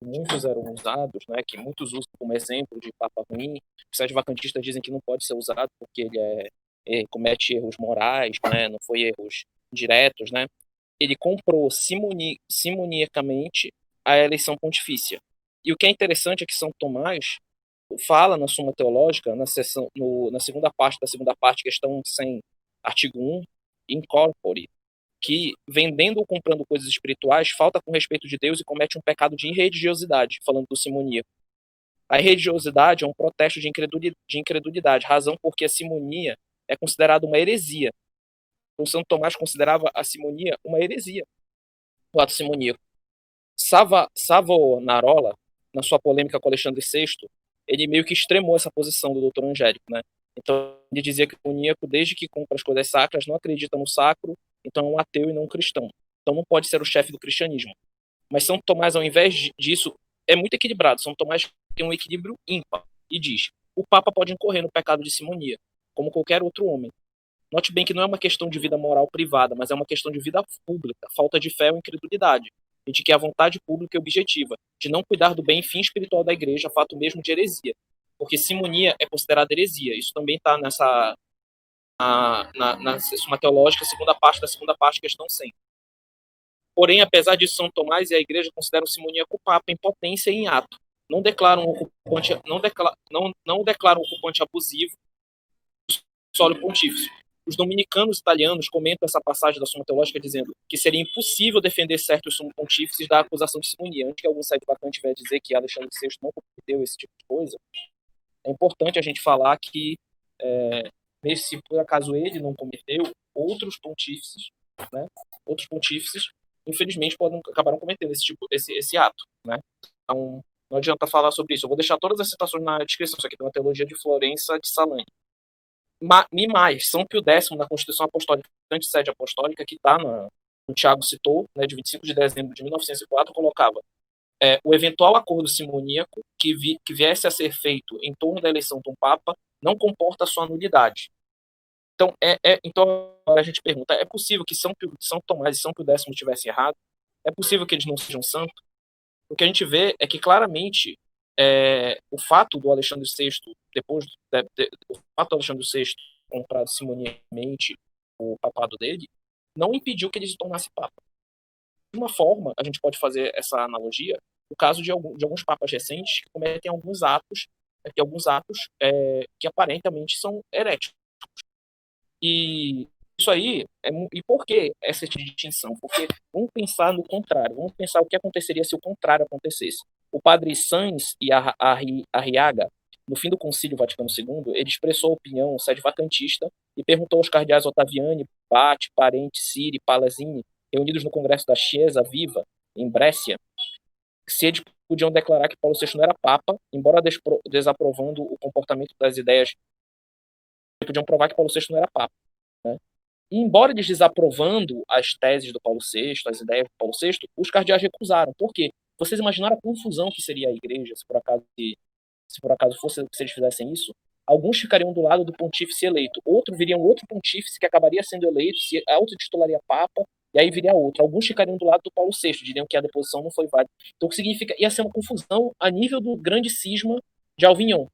muitos eram usados, né, que muitos usam como exemplo de Papa ruim. Os sedevacantistas dizem que não pode ser usado porque ele comete erros morais, né, não foi erros diretos, né. Ele comprou simoniacamente a eleição pontifícia. E o que é interessante é que São Tomás fala na Suma Teológica, na segunda parte, questão 100, artigo 1, incorpore, que vendendo ou comprando coisas espirituais falta com respeito de Deus e comete um pecado de irreligiosidade, falando do simoníaco. A irreligiosidade é um protesto de incredulidade, razão porque a simonia é considerada uma heresia. O Santo Tomás considerava a simonia uma heresia, o ato simoníaco. Savonarola, na sua polêmica com Alexandre VI, ele meio que extremou essa posição do doutor Angélico, né? Então, ele dizia que o simoníaco, desde que compra as coisas sacras, não acredita no sacro, então é um ateu e não um cristão. Então não pode ser o chefe do cristianismo. Mas São Tomás, ao invés disso, é muito equilibrado. São Tomás tem um equilíbrio ímpar e diz: o Papa pode incorrer no pecado de simonia, como qualquer outro homem. Note bem que não é uma questão de vida moral privada, mas é uma questão de vida pública, falta de fé ou incredulidade, e de que a vontade pública é objetiva, de não cuidar do bem e fim espiritual da igreja, fato mesmo de heresia. Porque simonia é considerada heresia. Isso também está na Suma Teológica, segunda parte, questão 100. Porém, apesar disso, São Tomás e a igreja consideram simoníaco o Papa em potência e em ato. Não declaram o ocupante abusivo do solo pontífice. Os dominicanos italianos comentam essa passagem da Suma Teológica dizendo que seria impossível defender certos sumos pontífices da acusação de simonia. Antes que algum site vacante venha dizer que Alexandre VI não cometeu esse tipo de coisa, é importante a gente falar que, se por acaso ele não cometeu, outros pontífices infelizmente, acabaram cometendo esse ato, né? Então, não adianta falar sobre isso. Eu vou deixar todas as citações na descrição. Isso aqui tem uma teologia de Florença de Salani. E mais, São Pio X, na Constituição Apostólica, Antissede Apostólica, que está o Tiago citou, né, de 25 de dezembro de 1904, colocava o eventual acordo simoníaco que viesse a ser feito em torno da eleição de um Papa não comporta sua nulidade. Então, então a gente pergunta, é possível que São Tomás e São Pio X tivessem errado? É possível que eles não sejam santos? O que a gente vê é que claramente o fato do Alexandre VI, o fato do Alexandre VI comprado simoniamente o papado dele, não impediu que ele se tornasse papa. De uma forma, a gente pode fazer essa analogia, o caso de alguns papas recentes que cometem alguns atos que aparentemente são heréticos. E isso aí, e por que essa distinção? Porque vamos pensar no contrário, vamos pensar o que aconteceria se o contrário acontecesse. O padre Sanz e Arriaga, no fim do Concílio Vaticano II, ele expressou a opinião sedevacantista e perguntou aos cardeais Ottaviani, Batti, Parente, Siri, Palazzini, reunidos no Congresso da Chiesa Viva, em Brescia, se eles podiam declarar que Paulo VI não era papa, embora desaprovando o comportamento das ideias, podiam provar que Paulo VI não era papa, né? E, embora eles desaprovando as teses do Paulo VI, as ideias do Paulo VI, os cardeais recusaram. Por quê? Vocês imaginaram a confusão que seria a igreja se por acaso fosse se eles fizessem isso? Alguns ficariam do lado do pontífice eleito, viria um outro pontífice que acabaria sendo eleito, se autotitularia papa, e aí viria outro. Alguns ficariam do lado do Paulo VI, diriam que a deposição não foi válida. Então, o que significa? Ia ser uma confusão a nível do grande cisma de Avignon,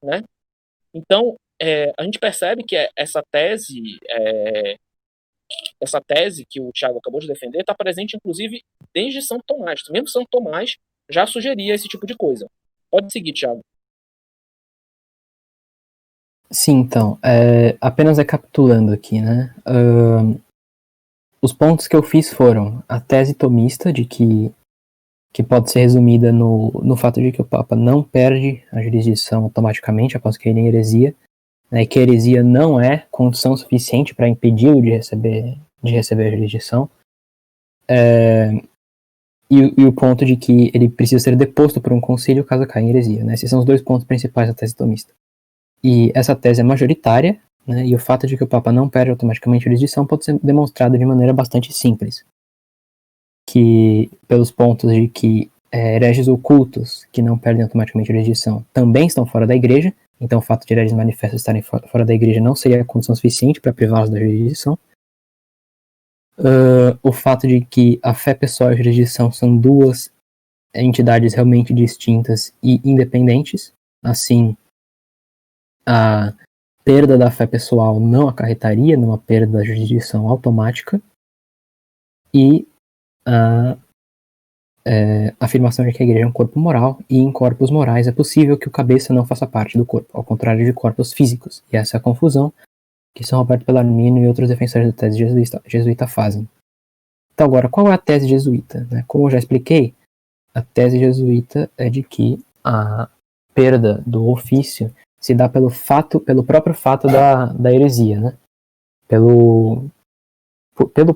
né? Então, a gente percebe que essa tese que o Tiago acabou de defender está presente, inclusive, desde Santo Tomás. Mesmo Santo Tomás já sugeria esse tipo de coisa. Pode seguir, Tiago. Sim, então, apenas recapitulando aqui, né? Os pontos que eu fiz foram a tese tomista, de que pode ser resumida no fato de que o Papa não perde a jurisdição automaticamente após cair em heresia, né, que a heresia não é condição suficiente para impedi-lo de receber a jurisdição, e o ponto de que ele precisa ser deposto por um concílio caso caia em heresia, né? Esses são os dois pontos principais da tese tomista. E essa tese é majoritária, né, e o fato de que o Papa não perde automaticamente a jurisdição pode ser demonstrado de maneira bastante simples, que pelos pontos de que hereges ocultos que não perdem automaticamente a jurisdição também estão fora da igreja. Então, o fato de hereges manifestos estarem fora da igreja não seria condição suficiente para privá-los da jurisdição. O fato de que a fé pessoal e a jurisdição são duas entidades realmente distintas e independentes. Assim, a perda da fé pessoal não acarretaria numa perda da jurisdição automática. E a afirmação de que a igreja é um corpo moral, e em corpos morais é possível que o cabeça não faça parte do corpo, ao contrário de corpos físicos. E essa é a confusão que São Roberto Bellarmino e outros defensores da tese jesuíta fazem. Então agora, qual é a tese jesuíta? Como eu já expliquei, a tese jesuíta é de que a perda do ofício se dá pelo próprio fato da heresia, né? Pelo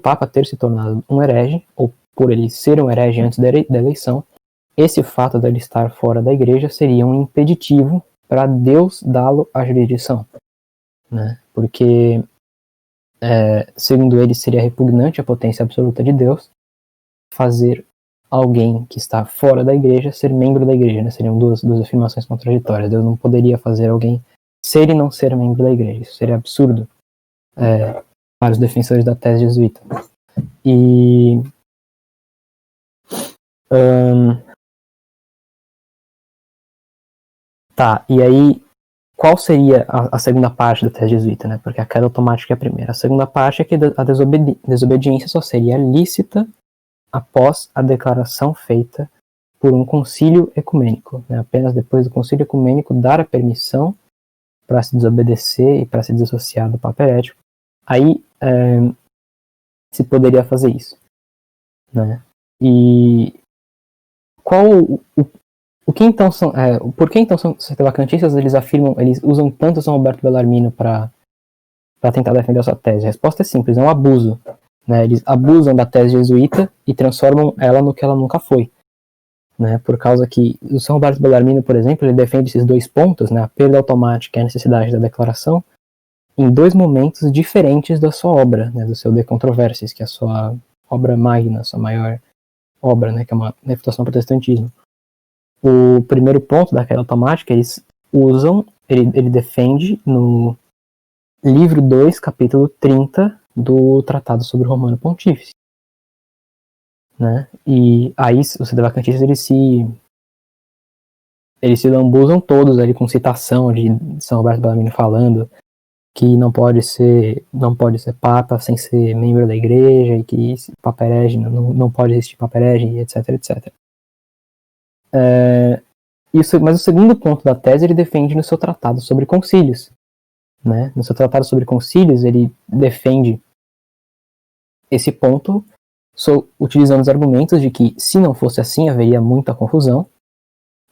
Papa ter se tornado um herege, ou por ele ser um herege antes da eleição, esse fato dele estar fora da igreja seria um impeditivo para Deus dá-lo a jurisdição, né? Porque, segundo ele, seria repugnante à potência absoluta de Deus fazer alguém que está fora da igreja ser membro da igreja, né? Seriam duas afirmações contraditórias. Deus não poderia fazer alguém ser e não ser membro da igreja. Isso seria absurdo para os defensores da tese jesuíta. E e aí, qual seria a segunda parte da tese jesuíta, né? Porque a queda automática é a primeira. A segunda parte é que a desobediência só seria lícita após a declaração feita por um concílio ecumênico, né? Apenas depois do concílio ecumênico dar a permissão para se desobedecer e para se desassociar do Papa herético, aí se poderia fazer isso, né? E por que então são sedevacantistas? Eles usam tanto São Roberto Bellarmino para tentar defender a sua tese? A resposta é simples, é um abuso. né? Eles abusam da tese jesuíta e transformam ela no que ela nunca foi, né? Por causa que o São Roberto Bellarmino, por exemplo, ele defende esses dois pontos, né? A perda automática e a necessidade da declaração, em dois momentos diferentes da sua obra, né? Do seu De Controversias, que é a sua obra magna, a sua maior obra, né? Que é uma refutação ao protestantismo. O primeiro ponto da queda automática, eles usam, ele defende no livro 2, capítulo 30 do Tratado sobre o Romano Pontífice, né? E aí os sedevacantistas eles se lambuzam todos ali com citação de São Roberto Bellarmino falando que não pode ser papa sem ser membro da igreja, e que papa herege, não pode existir papa herege, etc, etc. Mas o segundo ponto da tese ele defende no seu tratado sobre concílios, né? No seu tratado sobre concílios ele defende esse ponto utilizando os argumentos de que se não fosse assim haveria muita confusão,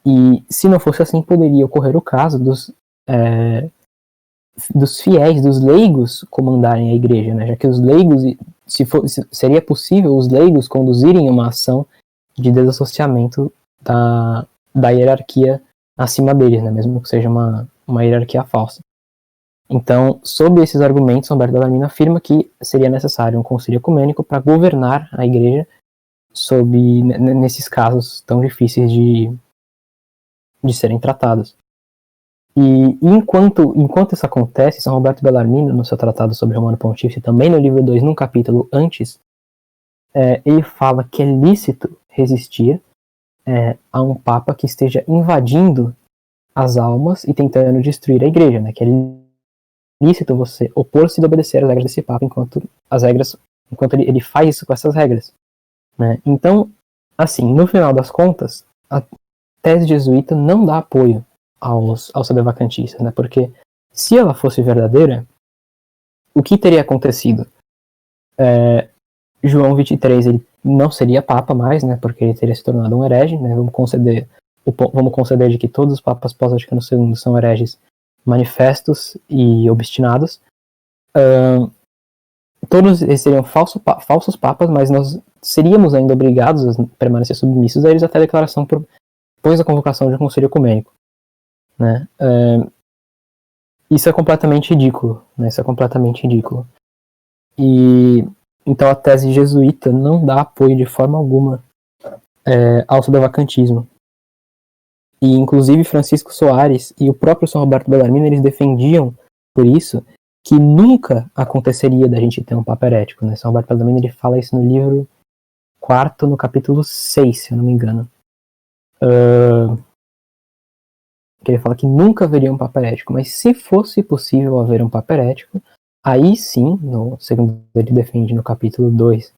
e se não fosse assim poderia ocorrer o caso dos fiéis, dos leigos comandarem a igreja, né? Já que os leigos, seria possível os leigos conduzirem uma ação de desassociamento da hierarquia acima deles, né? Mesmo que seja uma hierarquia falsa. Então, sob esses argumentos, São Roberto Bellarmino afirma que seria necessário um concílio ecumênico para governar a igreja nesses casos tão difíceis de serem tratados. E enquanto isso acontece, São Roberto Bellarmino, no seu tratado sobre o Romano Pontífice, também no livro 2, num capítulo antes, ele fala que é lícito resistir a um papa que esteja invadindo as almas e tentando destruir a igreja, né? Que é lícito você opor-se e obedecer às regras desse papa enquanto ele faz isso com essas regras, né? Então, assim, no final das contas, a tese jesuíta não dá apoio aos sedevacantistas, né? Porque se ela fosse verdadeira, o que teria acontecido? João XXIII ele não seria papa mais, né? Porque ele teria se tornado um herege, né? Vamos conceder de que todos os papas pós-Vaticano II são hereges manifestos e obstinados. Todos eles seriam falsos papas, mas nós seríamos ainda obrigados a permanecer submissos a eles até a declaração depois da convocação de um concílio ecumênico, né? Isso é completamente ridículo, né? Isso é completamente ridículo. E então a tese jesuíta não dá apoio de forma alguma ao sedevacantismo. E inclusive Francisco Soares e o próprio São Roberto Bellarmino, eles defendiam por isso que nunca aconteceria da gente ter um papa herético, né? São Roberto Bellarmino ele fala isso no livro 4, no capítulo 6, se eu não me engano. Que ele fala que nunca haveria um papa herético, mas se fosse possível haver um papa herético, aí sim, segundo ele defende no capítulo 2,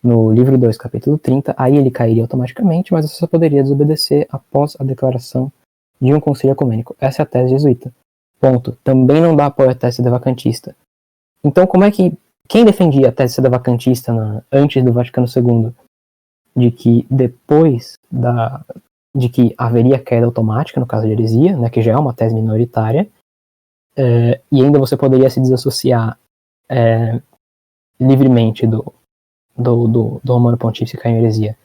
no livro 2, capítulo 30, aí ele cairia automaticamente, mas você só poderia desobedecer após a declaração de um concílio ecumênico. Essa é a tese jesuíta. Ponto. Também não dá apoio à tese sedevacantista. Então, como é que quem defendia a tese sedevacantista antes do Vaticano II, de que depois de que haveria queda automática no caso de heresia, né, que já é uma tese minoritária, e ainda você poderia se desassociar livremente do Romano Pontífice cair em heresia?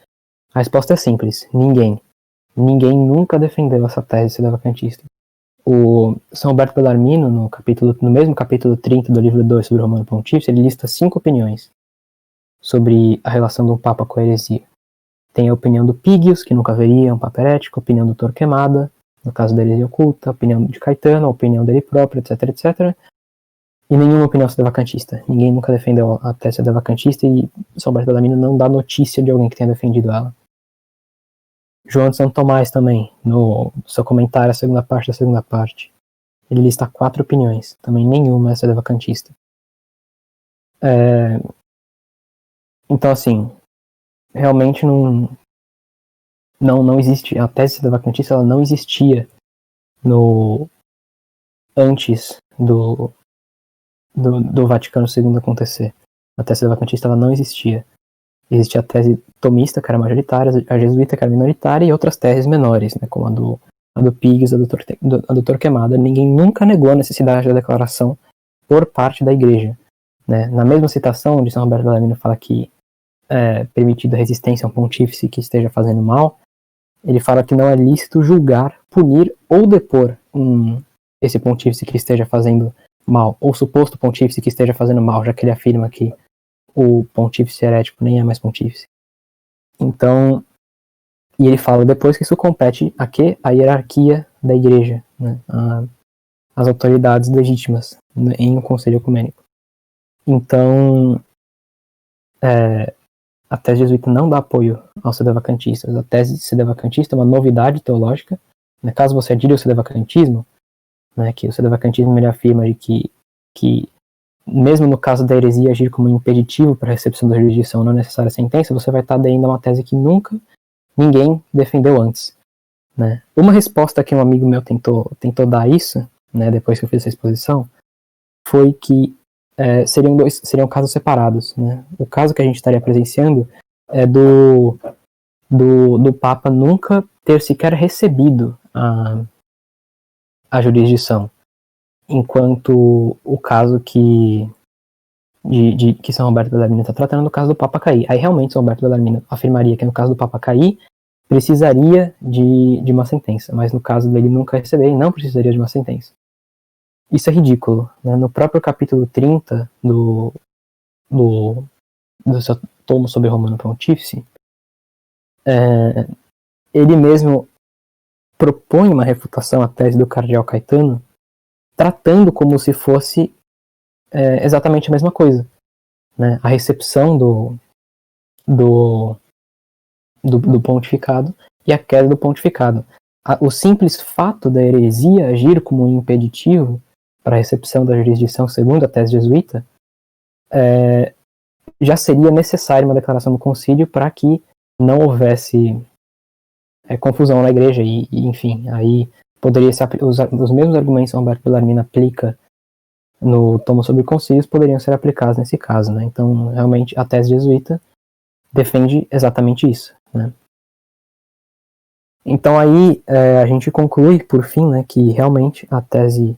A resposta é simples: ninguém nunca defendeu essa tese sedevacantista. O São Roberto Bellarmino, no mesmo capítulo 30 do livro 2 sobre o Romano Pontífice, ele lista 5 opiniões sobre a relação do Papa com a heresia. Tem a opinião do Pigius, que nunca haveria um papa herético, a opinião do Torquemada, no caso da heresia oculta, a opinião de Caetano, a opinião dele próprio, etc, etc. E nenhuma opinião sedevacantista. Ninguém nunca defendeu a tese sedevacantista e São Roberto Bellarmino não dá notícia de alguém que tenha defendido ela. João de Santo Tomás também, no seu comentário, a segunda parte, ele lista 4 opiniões. Também nenhuma é sedevacantista. Então, assim, realmente não existe, a tese sedevacantista ela não existia antes do Vaticano II acontecer. A tese sedevacantista ela não existia. Existia a tese tomista, que era majoritária, a jesuíta, que era minoritária, e outras teses menores, né, como a do Pigius, a do Torquemada. Ninguém nunca negou a necessidade da declaração por parte da igreja. né? Na mesma citação, onde São Roberto Bellarmino fala que é permitida resistência a um pontífice que esteja fazendo mal, ele fala que não é lícito julgar, punir ou depor esse pontífice que esteja fazendo mal, ou suposto pontífice que esteja fazendo mal, já que ele afirma que o pontífice herético nem é mais pontífice. Então, e ele fala depois que isso compete a quê? A hierarquia da igreja, né? As autoridades legítimas em um conselho ecumênico. Então, a tese jesuíta não dá apoio aos sedevacantistas. A tese sedevacantista é uma novidade teológica. Né? Caso você adire ao sedevacantismo, né, que o sedevacantismo ele afirma de que mesmo no caso da heresia agir como impeditivo para a recepção da jurisdição não necessária sentença, você vai estar aderindo a uma tese que nunca ninguém defendeu antes. Né? Uma resposta que um amigo meu tentou dar a isso, né, depois que eu fiz essa exposição, foi que seriam casos separados. Né? O caso que a gente estaria presenciando é do Papa nunca ter sequer recebido a jurisdição, enquanto o caso que São Roberto Bellarmino está tratando no caso do Papa cair. Aí realmente São Roberto Bellarmino afirmaria que no caso do Papa cair precisaria de uma sentença, mas no caso dele nunca receber, não precisaria de uma sentença. Isso é ridículo. Né? No próprio capítulo 30 do seu tomo sobre Romano Pontífice, ele mesmo propõe uma refutação à tese do cardeal Caetano, tratando como se fosse exatamente a mesma coisa. Né? A recepção do pontificado e a queda do pontificado. O simples fato da heresia agir como um impeditivo para a recepção da jurisdição segundo a tese jesuíta já seria necessário uma declaração do concílio para que não houvesse confusão na igreja e enfim, aí poderia ser os mesmos argumentos que Roberto Bellarmino aplica no tomo sobre concílios poderiam ser aplicados nesse caso, né? Então, realmente, a tese jesuíta defende exatamente isso, né? Então aí a gente conclui, por fim, né, que realmente a tese...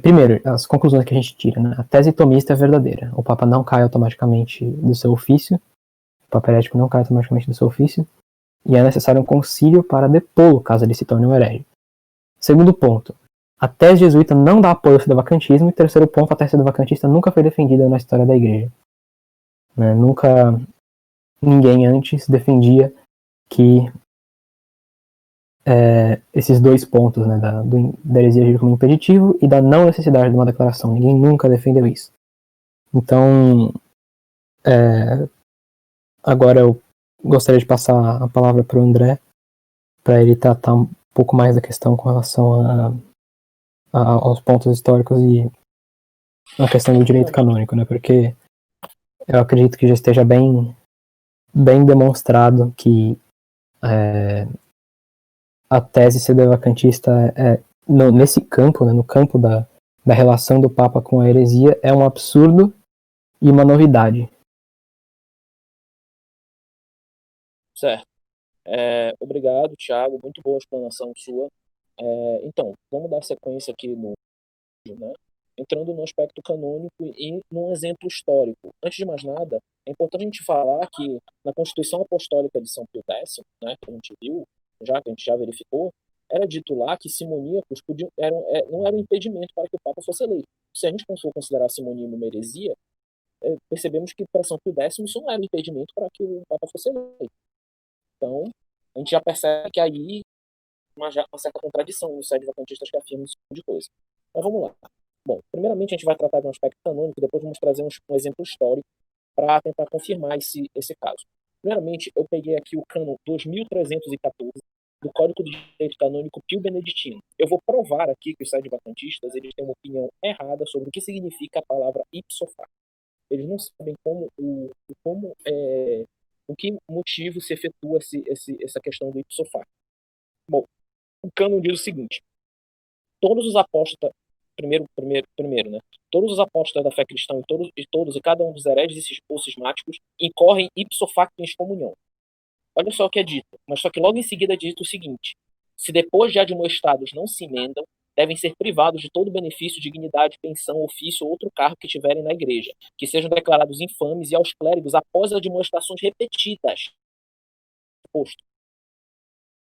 primeiro, as conclusões que a gente tira, né? A tese tomista é verdadeira. O Papa não cai automaticamente do seu ofício, o Papa herético não cai automaticamente do seu ofício, e é necessário um concílio para depô-lo, caso ele se torne um herege. Segundo ponto, a tese jesuíta não dá apoio ao sedevacantismo, e terceiro ponto, a tese sedevacantista nunca foi defendida na história da igreja. Né? Nunca ninguém antes defendia que esses dois pontos, né, da heresia agir como impeditivo e da não necessidade de uma declaração. Ninguém nunca defendeu isso. Então, agora eu gostaria de passar a palavra para o André, para ele tratar um pouco mais da questão com relação aos pontos históricos e a questão do direito canônico, né, porque eu acredito que já esteja bem demonstrado que a tese sedevacantista nesse campo, né, no campo da relação do Papa com a heresia, é um absurdo e uma novidade. Certo. Obrigado, Thiago. Muito boa explanação sua. Então, vamos dar sequência aqui né, entrando no aspecto canônico e num exemplo histórico. Antes de mais nada, é importante a gente falar que na Constituição Apostólica de São Pio X, né, que a gente viu, que a gente já verificou, era dito lá que simoníacos não era um impedimento para que o Papa fosse eleito. Se a gente for considerar simonia uma heresia, percebemos que para São Pio X isso não era um impedimento para que o Papa fosse eleito. Então, a gente já percebe que aí uma certa contradição nos sedevacantistas que afirmam esse tipo de coisa. Mas vamos lá. Bom, primeiramente a gente vai tratar de um aspecto canônico, depois vamos trazer um exemplo histórico para tentar confirmar esse caso. Primeiramente, eu peguei aqui o cânon 2314 do Código de Direito Canônico Pio Beneditino. Eu vou provar aqui que os sedevacantistas eles têm uma opinião errada sobre o que significa a palavra ipso facto. Eles não sabem o que motivo se efetua essa questão do ipso facto. Bom, o cânon diz o seguinte: todos os apóstolos, primeiro, né? Todos os apóstolos da fé cristã e cada um dos hereges ou cismáticos incorrem ipso facto em excomunhão. Olha só o que é dito, mas só que logo em seguida é dito o seguinte: se depois de admoestados não se emendam, devem ser privados de todo benefício, dignidade, pensão, ofício ou outro cargo que tiverem na igreja, que sejam declarados infames, e aos clérigos, após admoestações repetidas, posto.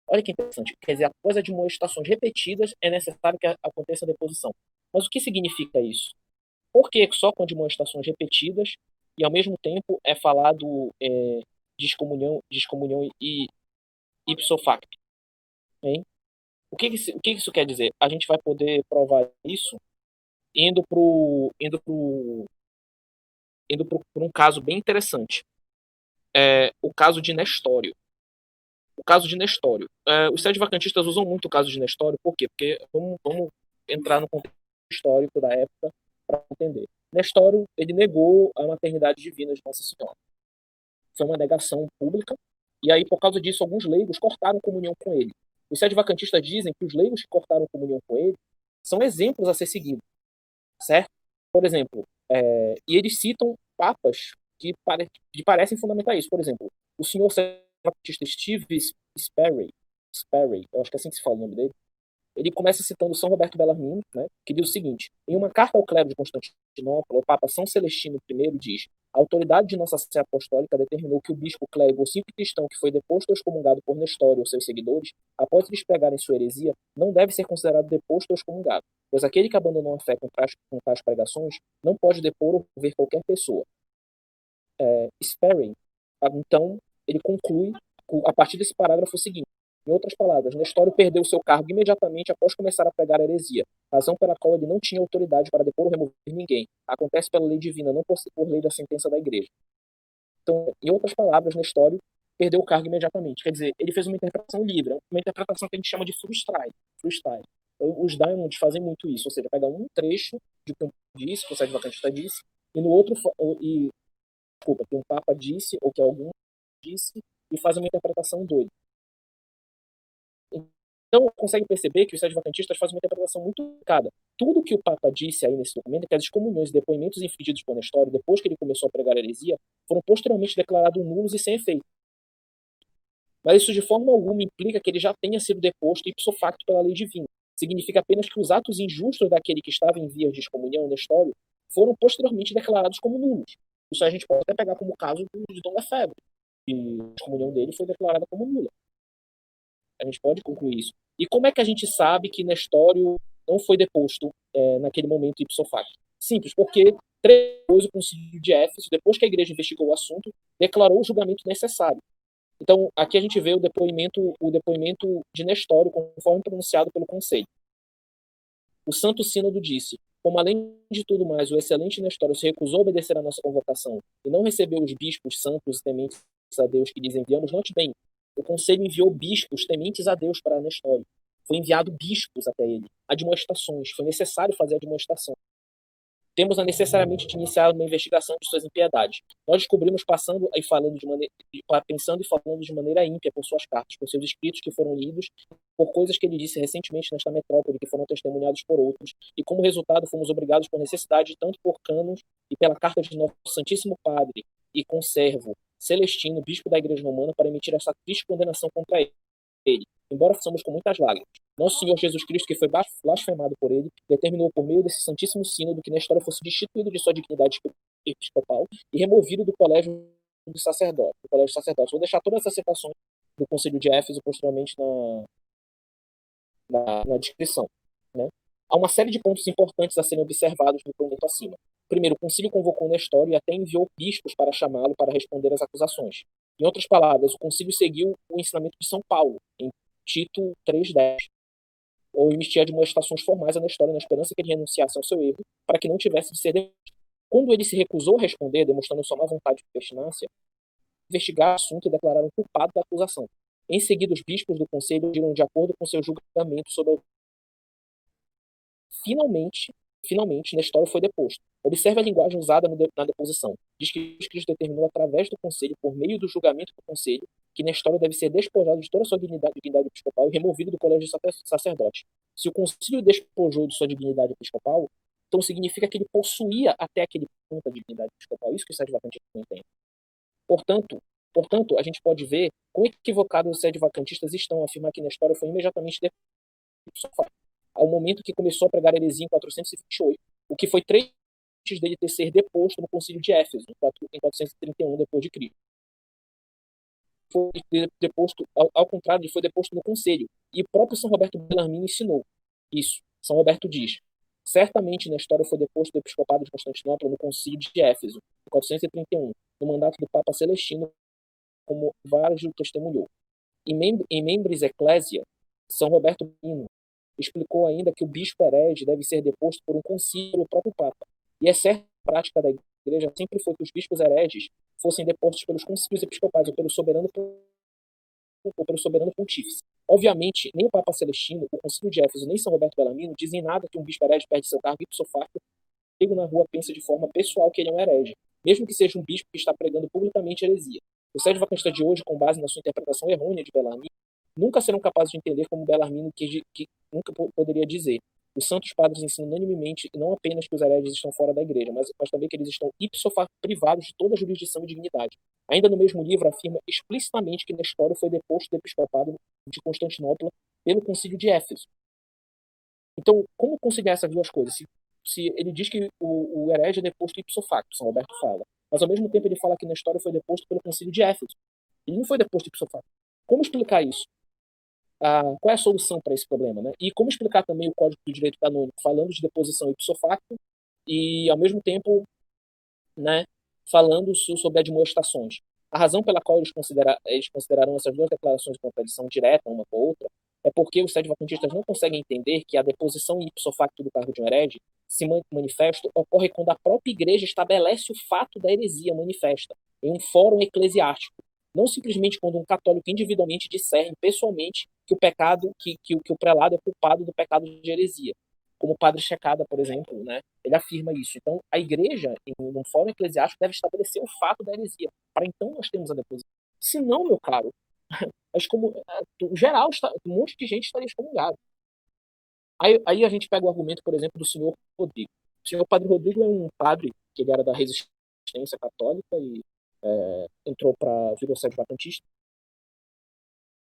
Olha que interessante. Quer dizer, após admoestações repetidas, é necessário que aconteça a deposição. Mas o que significa isso? Por que só com admoestações repetidas e, ao mesmo tempo, é falado descomunhão e ipso facto? Hein? O que isso quer dizer? A gente vai poder provar isso indo para um caso bem interessante. O caso de Nestório. O caso de Nestório. Os sedevacantistas usam muito o caso de Nestório, por quê? Porque vamos entrar no contexto histórico da época para entender. Nestório, ele negou a maternidade divina de Nossa Senhora. Foi uma negação pública, e aí, por causa disso, alguns leigos cortaram comunhão com ele. Os sedevacantistas dizem que os leigos que cortaram comunhão com ele são exemplos a ser seguidos, certo? Por exemplo, e eles citam papas que parecem fundamentar isso. Por exemplo, o senhor Baptista Steve Sperry, eu acho que é assim que se fala o nome dele, ele começa citando São Roberto Bellarmino, né, que diz o seguinte: em uma carta ao clero de Constantinopla, o Papa São Celestino I diz: a autoridade de Nossa Sé Apostólica determinou que o bispo, clérigo ou simples cristão que foi deposto ou excomungado por Nestório ou seus seguidores, após eles pregarem sua heresia, não deve ser considerado deposto ou excomungado, pois aquele que abandonou a fé com tais pregações não pode depor ou ver qualquer pessoa. Sperry, então, ele conclui a partir desse parágrafo o seguinte: em outras palavras, Nestório perdeu seu cargo imediatamente após começar a pregar a heresia, razão pela qual ele não tinha autoridade para depor ou remover ninguém. Acontece pela lei divina, não por lei da sentença da igreja. Então, em outras palavras, Nestório perdeu o cargo imediatamente. Quer dizer, ele fez uma interpretação livre, uma interpretação que a gente chama de freestyle. Os Diamonds fazem muito isso, ou seja, pega um trecho de que um disse, que o Sedevacantista disse, e no outro, que um Papa disse, ou que algum disse, e faz uma interpretação doida. Então, consegue perceber que os sedevacantistas fazem uma interpretação muito complicada. Tudo que o Papa disse aí nesse documento é que as excomunhões e depoimentos infligidos por Nestório, depois que ele começou a pregar a heresia, foram posteriormente declarados nulos e sem efeito. Mas isso de forma alguma implica que ele já tenha sido deposto ipso facto pela lei divina. Significa apenas que os atos injustos daquele que estava em vias de excomunhão, Nestório, foram posteriormente declarados como nulos. Isso a gente pode até pegar como caso de Dom Lefebvre, que a excomunhão dele foi declarada como nula. A gente pode concluir isso. E como é que a gente sabe que Nestório não foi deposto naquele momento ipso facto? Simples, porque depois o concílio de Éfeso, depois que a igreja investigou o assunto, declarou o julgamento necessário. Então, aqui a gente vê o depoimento de Nestório, conforme pronunciado pelo conselho. O Santo Sínodo disse: como além de tudo mais, o excelente Nestório se recusou a obedecer à nossa convocação e não recebeu os bispos santos e tementes a Deus que lhes enviamos, note bem, o conselho enviou bispos tementes a Deus para Nestório. Foi enviado bispos até ele, admoestações, foi necessário fazer admoestação. Temos necessariamente de iniciar uma investigação de suas impiedades. Nós descobrimos pensando e falando de maneira ímpia por suas cartas, por seus escritos que foram lidos, por coisas que ele disse recentemente nesta metrópole que foram testemunhados por outros, e como resultado fomos obrigados por necessidade, tanto por cânon e pela carta de nosso Santíssimo Padre e conservo Celestino, bispo da Igreja Romana, para emitir essa triste condenação contra ele, embora façamos com muitas lágrimas. Nosso Senhor Jesus Cristo, que foi blasfemado por ele, determinou por meio desse Santíssimo Sínodo que Nestório fosse destituído de sua dignidade episcopal e removido do colégio do sacerdote. Vou deixar todas essas citações do Concílio de Éfeso posteriormente na descrição. Né? Há uma série de pontos importantes a serem observados no documento acima. Primeiro, o concílio convocou Nestório e até enviou bispos para chamá-lo para responder às acusações. Em outras palavras, o concílio seguiu o ensinamento de São Paulo, em Tito 3,10, ou emitia admoestações formais a Nestório na esperança que ele renunciasse ao seu erro, para que não tivesse de ser deposto. Quando ele se recusou a responder, demonstrando sua má vontade e pertinácia, investigar o assunto e declararam culpado da acusação. Em seguida, os bispos do conselho agiram de acordo com seu julgamento sobre a... Finalmente, Nestório foi deposto. Observe a linguagem usada na deposição. Diz que Cristo determinou através do conselho, por meio do julgamento do conselho, que Nestório deve ser despojado de toda a sua dignidade episcopal e removido do colégio de sacerdote. Se o concílio despojou de sua dignidade episcopal, então significa que ele possuía até aquele ponto a dignidade episcopal. Isso que os sedevacantistas não entendem. Portanto, a gente pode ver quão equivocados os sedevacantistas estão a afirmar que Nestório foi imediatamente deposto. ao momento que começou a pregar heresia em 428, o que foi 3 antes dele ter sido deposto no concílio de Éfeso, em 431 depois de Cristo. Foi deposto, ao contrário, ele foi deposto no conselho. E o próprio São Roberto Bellarmino ensinou isso. São Roberto diz: certamente na história foi deposto do episcopado de Constantinopla no concílio de Éfeso, em 431, no mandato do Papa Celestino, como Vargio testemunhou. Em Membris Ecclesia, São Roberto Bellarmino explicou ainda que o bispo herege deve ser deposto por um concílio do próprio Papa. E é certa a prática da Igreja sempre foi que os bispos hereges fossem depostos pelos concílios episcopais ou pelo soberano pontífice. Obviamente, nem o Papa Celestino, o Concílio de Éfeso, nem São Roberto Bellarmino dizem nada que um bispo herege perde seu cargo ipso facto, chega na rua pensa de forma pessoal que ele é um herege, mesmo que seja um bispo que está pregando publicamente heresia. Os sedevacantista de hoje, com base na sua interpretação errônea de Bellarmino, nunca serão capazes de entender como Bellarmino que nunca poderia dizer. Os santos padres ensinam unanimemente não apenas que os hereges estão fora da igreja, mas também que eles estão ipso facto privados de toda a jurisdição e dignidade. Ainda no mesmo livro afirma explicitamente que Nestório foi deposto do episcopado de Constantinopla pelo concílio de Éfeso. Então, como conciliar essas duas coisas? Se ele diz que o herege é deposto ipso facto, São Roberto fala, mas ao mesmo tempo ele fala que Nestório foi deposto pelo concílio de Éfeso. Ele não foi deposto ipso facto. Como explicar isso? Qual é a solução para esse problema, né? E como explicar também o Código do Direito Canônico falando de deposição ipso facto e, ao mesmo tempo, né, falando sobre admoestações. A razão pela qual eles consideraram essas duas declarações de contradição direta uma com a outra é porque os sedevacantistas não conseguem entender que a deposição ipso facto do cargo de um herege se manifesto ocorre quando a própria igreja estabelece o fato da heresia manifesta em um fórum eclesiástico, não simplesmente quando um católico individualmente discerne pessoalmente que o pecado, que o prelado é culpado do pecado de heresia, como o padre Checada, por exemplo, né? Ele afirma isso. Então, a igreja, em um fórum eclesiástico, deve estabelecer o fato da heresia, para então nós termos a deposição. Se não, meu caro, geral, um monte de gente estaria excomungado. Aí a gente pega o argumento, por exemplo, do senhor Rodrigo. O senhor Padre Rodrigo é um padre que ele era da resistência católica e virou sedevacantista.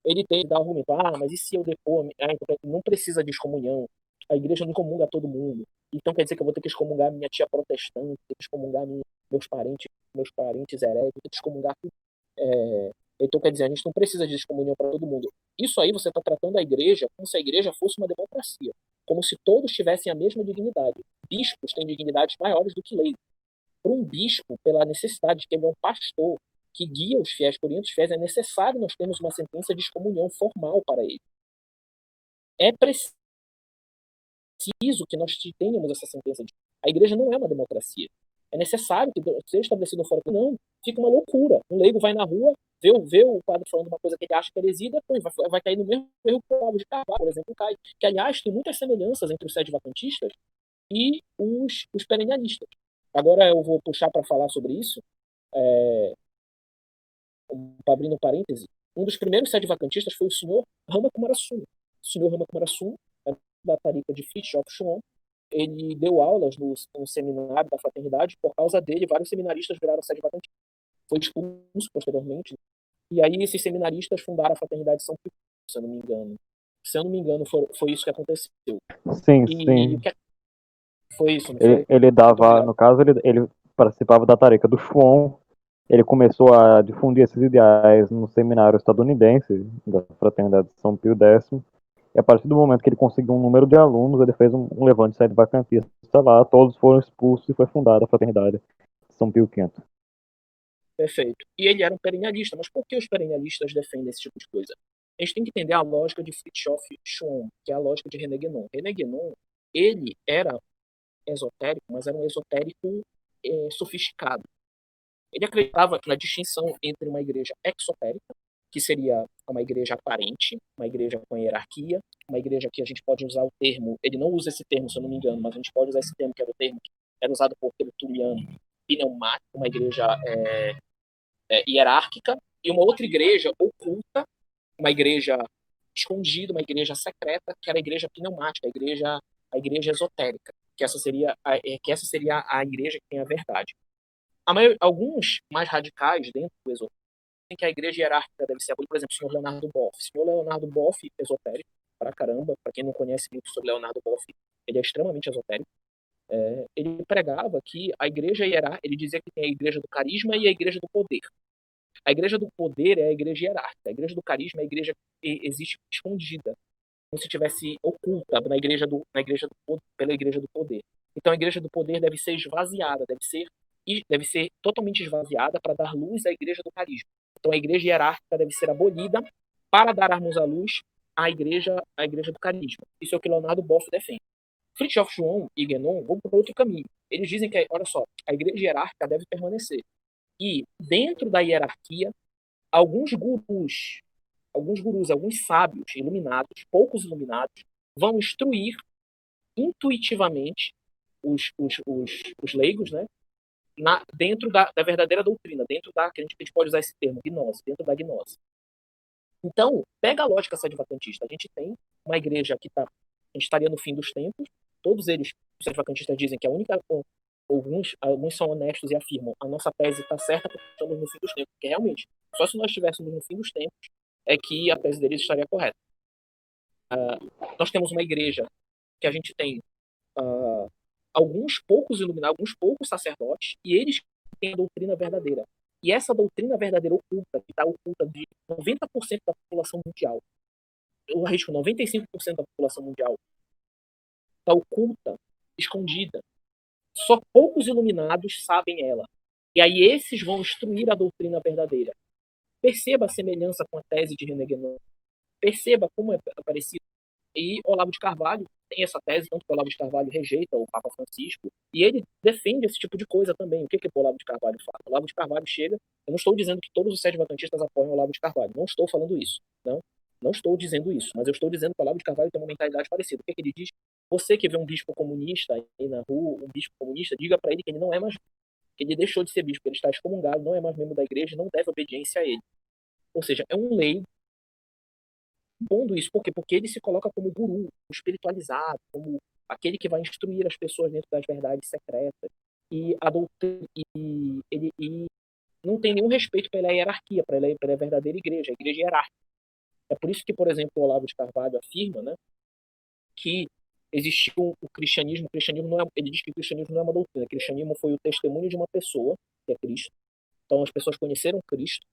Ele tem que dar o argumento, mas e se eu depor? Então não precisa de excomunhão. A igreja não comunga todo mundo. Então quer dizer que eu vou ter que excomungar minha tia protestante, ter que excomungar meus parentes heréticos, ter que excomungar tudo. Então quer dizer, a gente não precisa de excomunhão para todo mundo. Isso aí você está tratando a igreja como se a igreja fosse uma democracia. Como se todos tivessem a mesma dignidade. Bispos têm dignidades maiores do que leigos. Para um bispo, pela necessidade de que ele é um pastor, que guia os fiéis, que orienta os fiéis, é necessário nós termos uma sentença de excomunhão formal para ele. É preciso que nós tenhamos essa sentença. A igreja não é uma democracia. É necessário que seja estabelecido um fórum. Não, fica uma loucura. Um leigo vai na rua, vê o padre falando uma coisa que ele acha que é heresia, depois vai cair no mesmo erro que o Olavo de Carvalho, por exemplo, cai. Que, aliás, tem muitas semelhanças entre os sedevacantistas e os perennialistas. Agora eu vou puxar para falar sobre isso. Abrindo um parêntese, um dos primeiros sedevacantistas foi o senhor Rama Kumarasum. O senhor Rama Kumarasum, da tarica de Fritjof Schuon, ele deu aulas no seminário da fraternidade. Por causa dele, vários seminaristas viraram sedevacantistas. Foi expulso posteriormente. E aí esses seminaristas fundaram a fraternidade de São Pio, se eu não me engano. Se eu não me engano, foi isso que aconteceu. Sim, E sim. Foi isso, não foi? Ele dava, no caso, ele participava da tarica do Schuon. Ele começou a difundir esses ideais no seminário estadunidense da Fraternidade de São Pio X. E a partir do momento que ele conseguiu um número de alunos, ele fez um levante sedevacantista lá, todos foram expulsos e foi fundada a Fraternidade de São Pio V. Perfeito. E ele era um perennialista. Mas por que os perennialistas defendem esse tipo de coisa? A gente tem que entender a lógica de Fritjof Schuon, que é a lógica de René Guénon. René Guénon, ele era esotérico, mas era um esotérico sofisticado. Ele acreditava na distinção entre uma igreja exotérica, que seria uma igreja aparente, uma igreja com hierarquia, uma igreja que a gente pode usar o termo, ele não usa esse termo, se eu não me engano, mas a gente pode usar esse termo, que era o termo que era usado por Tertuliano, pneumático, uma igreja hierárquica, e uma outra igreja oculta, uma igreja escondida, uma igreja secreta, que era a igreja pneumática, a igreja esotérica, que essa seria a igreja que tem a verdade. Alguns mais radicais dentro do esotérico dizem que a igreja hierárquica deve ser abolida. Por exemplo, o senhor Leonardo Boff. O senhor Leonardo Boff, esotérico, pra caramba. Pra quem não conhece muito sobre Leonardo Boff, ele é extremamente esotérico. Ele pregava que a igreja hierárquica, ele dizia que tem a igreja do carisma e a igreja do poder. A igreja do poder é a igreja hierárquica. A igreja do carisma é a igreja que existe escondida, como se estivesse oculta pela igreja do poder. Então a igreja do poder deve ser esvaziada, deve ser totalmente esvaziada para dar luz à igreja do carisma. Então a igreja hierárquica deve ser abolida para darmos à luz à igreja do carisma. Isso é o que Leonardo Boff defende. Fritjof João e Guénon vão para outro caminho. Eles dizem que, olha só, a igreja hierárquica deve permanecer. E dentro da hierarquia, alguns gurus, alguns sábios iluminados, poucos iluminados, vão instruir intuitivamente os leigos, né, dentro da verdadeira doutrina, dentro da, que a gente pode usar esse termo, gnose, dentro da gnose. Então, pega a lógica sedevacantista. A gente tem uma igreja que a gente estaria no fim dos tempos, todos eles, os sedvacantistas dizem que a única, alguns são honestos e afirmam a nossa tese está certa porque estamos no fim dos tempos, porque realmente, só se nós estivéssemos no fim dos tempos é que a tese deles estaria correta. Nós temos uma igreja que a gente tem alguns poucos iluminados, alguns poucos sacerdotes, e eles têm a doutrina verdadeira. E essa doutrina verdadeira oculta, que está oculta de 90% da população mundial, eu arrisco 95% da população mundial, está oculta, escondida. Só poucos iluminados sabem ela. E aí esses vão instruir a doutrina verdadeira. Perceba a semelhança com a tese de René Guénon. Perceba como é parecido. E Olavo de Carvalho tem essa tese, tanto que Olavo de Carvalho rejeita o Papa Francisco, e ele defende esse tipo de coisa também. O que o Olavo de Carvalho fala? O Olavo de Carvalho chega, eu não estou dizendo que todos os sedvacantistas apoiam o Olavo de Carvalho, não estou falando isso, não estou dizendo isso, mas eu estou dizendo que o Olavo de Carvalho tem uma mentalidade parecida. O que ele diz? Você que vê um bispo comunista aí na rua, um bispo comunista, diga para ele que ele não é mais, que ele deixou de ser bispo, ele está excomungado, não é mais membro da igreja, não deve obediência a ele. Ou seja, é um leigo pondo isso. Por quê? Porque ele se coloca como guru, espiritualizado, como aquele que vai instruir as pessoas dentro das verdades secretas. E a doutrina, ele não tem nenhum respeito pela hierarquia, pela verdadeira igreja, a igreja hierárquica. É por isso que, por exemplo, o Olavo de Carvalho afirma, né, que existiu o cristianismo. O cristianismo não é, ele diz que o cristianismo não é uma doutrina. O cristianismo foi o testemunho de uma pessoa, que é Cristo. Então as pessoas conheceram Cristo,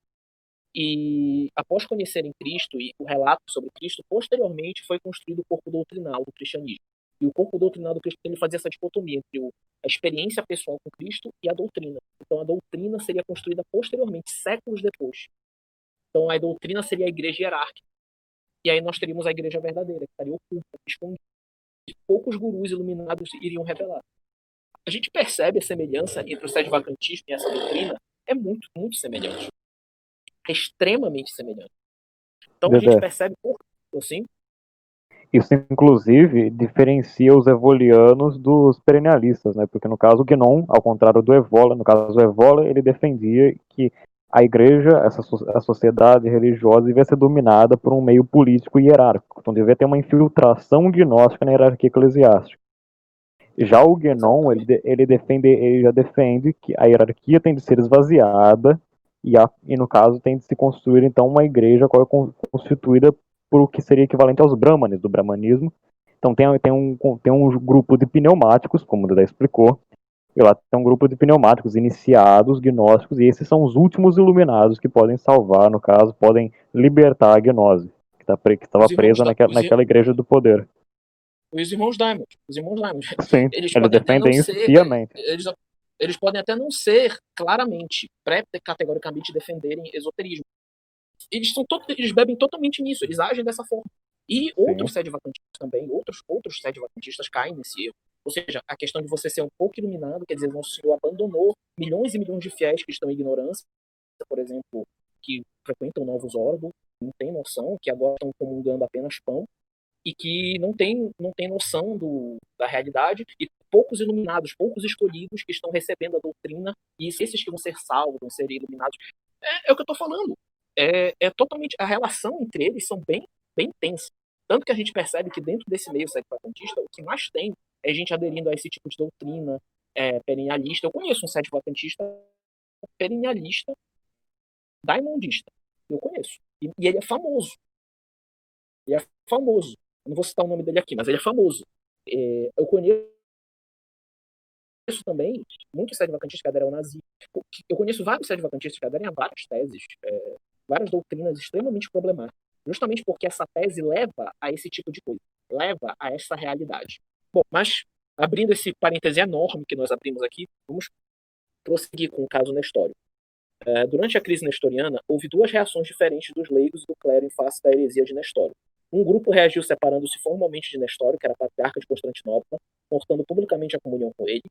e após conhecerem Cristo e o relato sobre Cristo, posteriormente foi construído o corpo doutrinal do cristianismo. E o corpo doutrinal do cristianismo fazia essa dicotomia entre a experiência pessoal com Cristo e a doutrina. Então a doutrina seria construída posteriormente, séculos depois. Então a doutrina seria a igreja hierárquica. E aí nós teríamos a igreja verdadeira, que estaria oculta, escondida. E poucos gurus iluminados iriam revelar. A gente percebe a semelhança entre o sedvacantismo e essa doutrina, é muito, muito semelhante. É extremamente semelhante. Então a gente percebe assim. Isso, inclusive, diferencia os evolianos dos perennialistas, né? Porque, no caso, o Guénon, ao contrário do Evola, no caso do Evola, ele defendia que a igreja, a sociedade religiosa, devia ser dominada por um meio político e hierárquico. Então, devia ter uma infiltração gnóstica na hierarquia eclesiástica. Já o Guénon, ele já defende que a hierarquia tem de ser esvaziada e, no caso, tem de se construir, então, uma igreja constituída por o que seria equivalente aos brahmanes do brahmanismo. Então tem um grupo de pneumáticos, como o Dedé explicou, e lá tem um grupo de pneumáticos iniciados, gnósticos, e esses são os últimos iluminados que podem salvar, no caso, podem libertar a gnose, que estava presa naquela igreja do poder. Os irmãos Diamond. Sim, eles defendem isso fiamente. Eles podem até não ser claramente, pré-categoricamente defenderem esoterismo. Eles bebem totalmente nisso, eles agem dessa forma. E outros sedvacantistas também, outros sedvacantistas caem nesse erro. Ou seja, a questão de você ser um pouco iluminado, quer dizer, Nosso Senhor abandonou milhões e milhões de fiéis que estão em ignorância, por exemplo, que frequentam novos órgãos, não tem noção, que agora estão comungando apenas pão, e que não tem noção da realidade, e poucos iluminados, poucos escolhidos que estão recebendo a doutrina, e esses que vão ser salvos, vão ser iluminados. É o que eu estou falando. É totalmente, a relação entre eles são bem, bem tensa. Tanto que a gente percebe que dentro desse meio sedevacantista, o que mais tem é gente aderindo a esse tipo de doutrina perennialista. Eu conheço um sedevacantista perennialista daimondista. Eu conheço. E ele é famoso. Ele é famoso. Eu não vou citar o nome dele aqui, mas ele é famoso. Eu conheço também muitos sedevacantistas que aderem ao nazismo. Eu conheço vários sedevacantistas que aderem a várias teses, várias doutrinas extremamente problemáticas, justamente porque essa tese leva a esse tipo de coisa, leva a essa realidade. Bom, mas abrindo esse parêntese enorme que nós abrimos aqui, vamos prosseguir com o caso Nestório. Durante a crise nestoriana, houve duas reações diferentes dos leigos e do clero em face da heresia de Nestório. Um grupo reagiu separando-se formalmente de Nestório, que era patriarca de Constantinopla, cortando publicamente a comunhão com ele.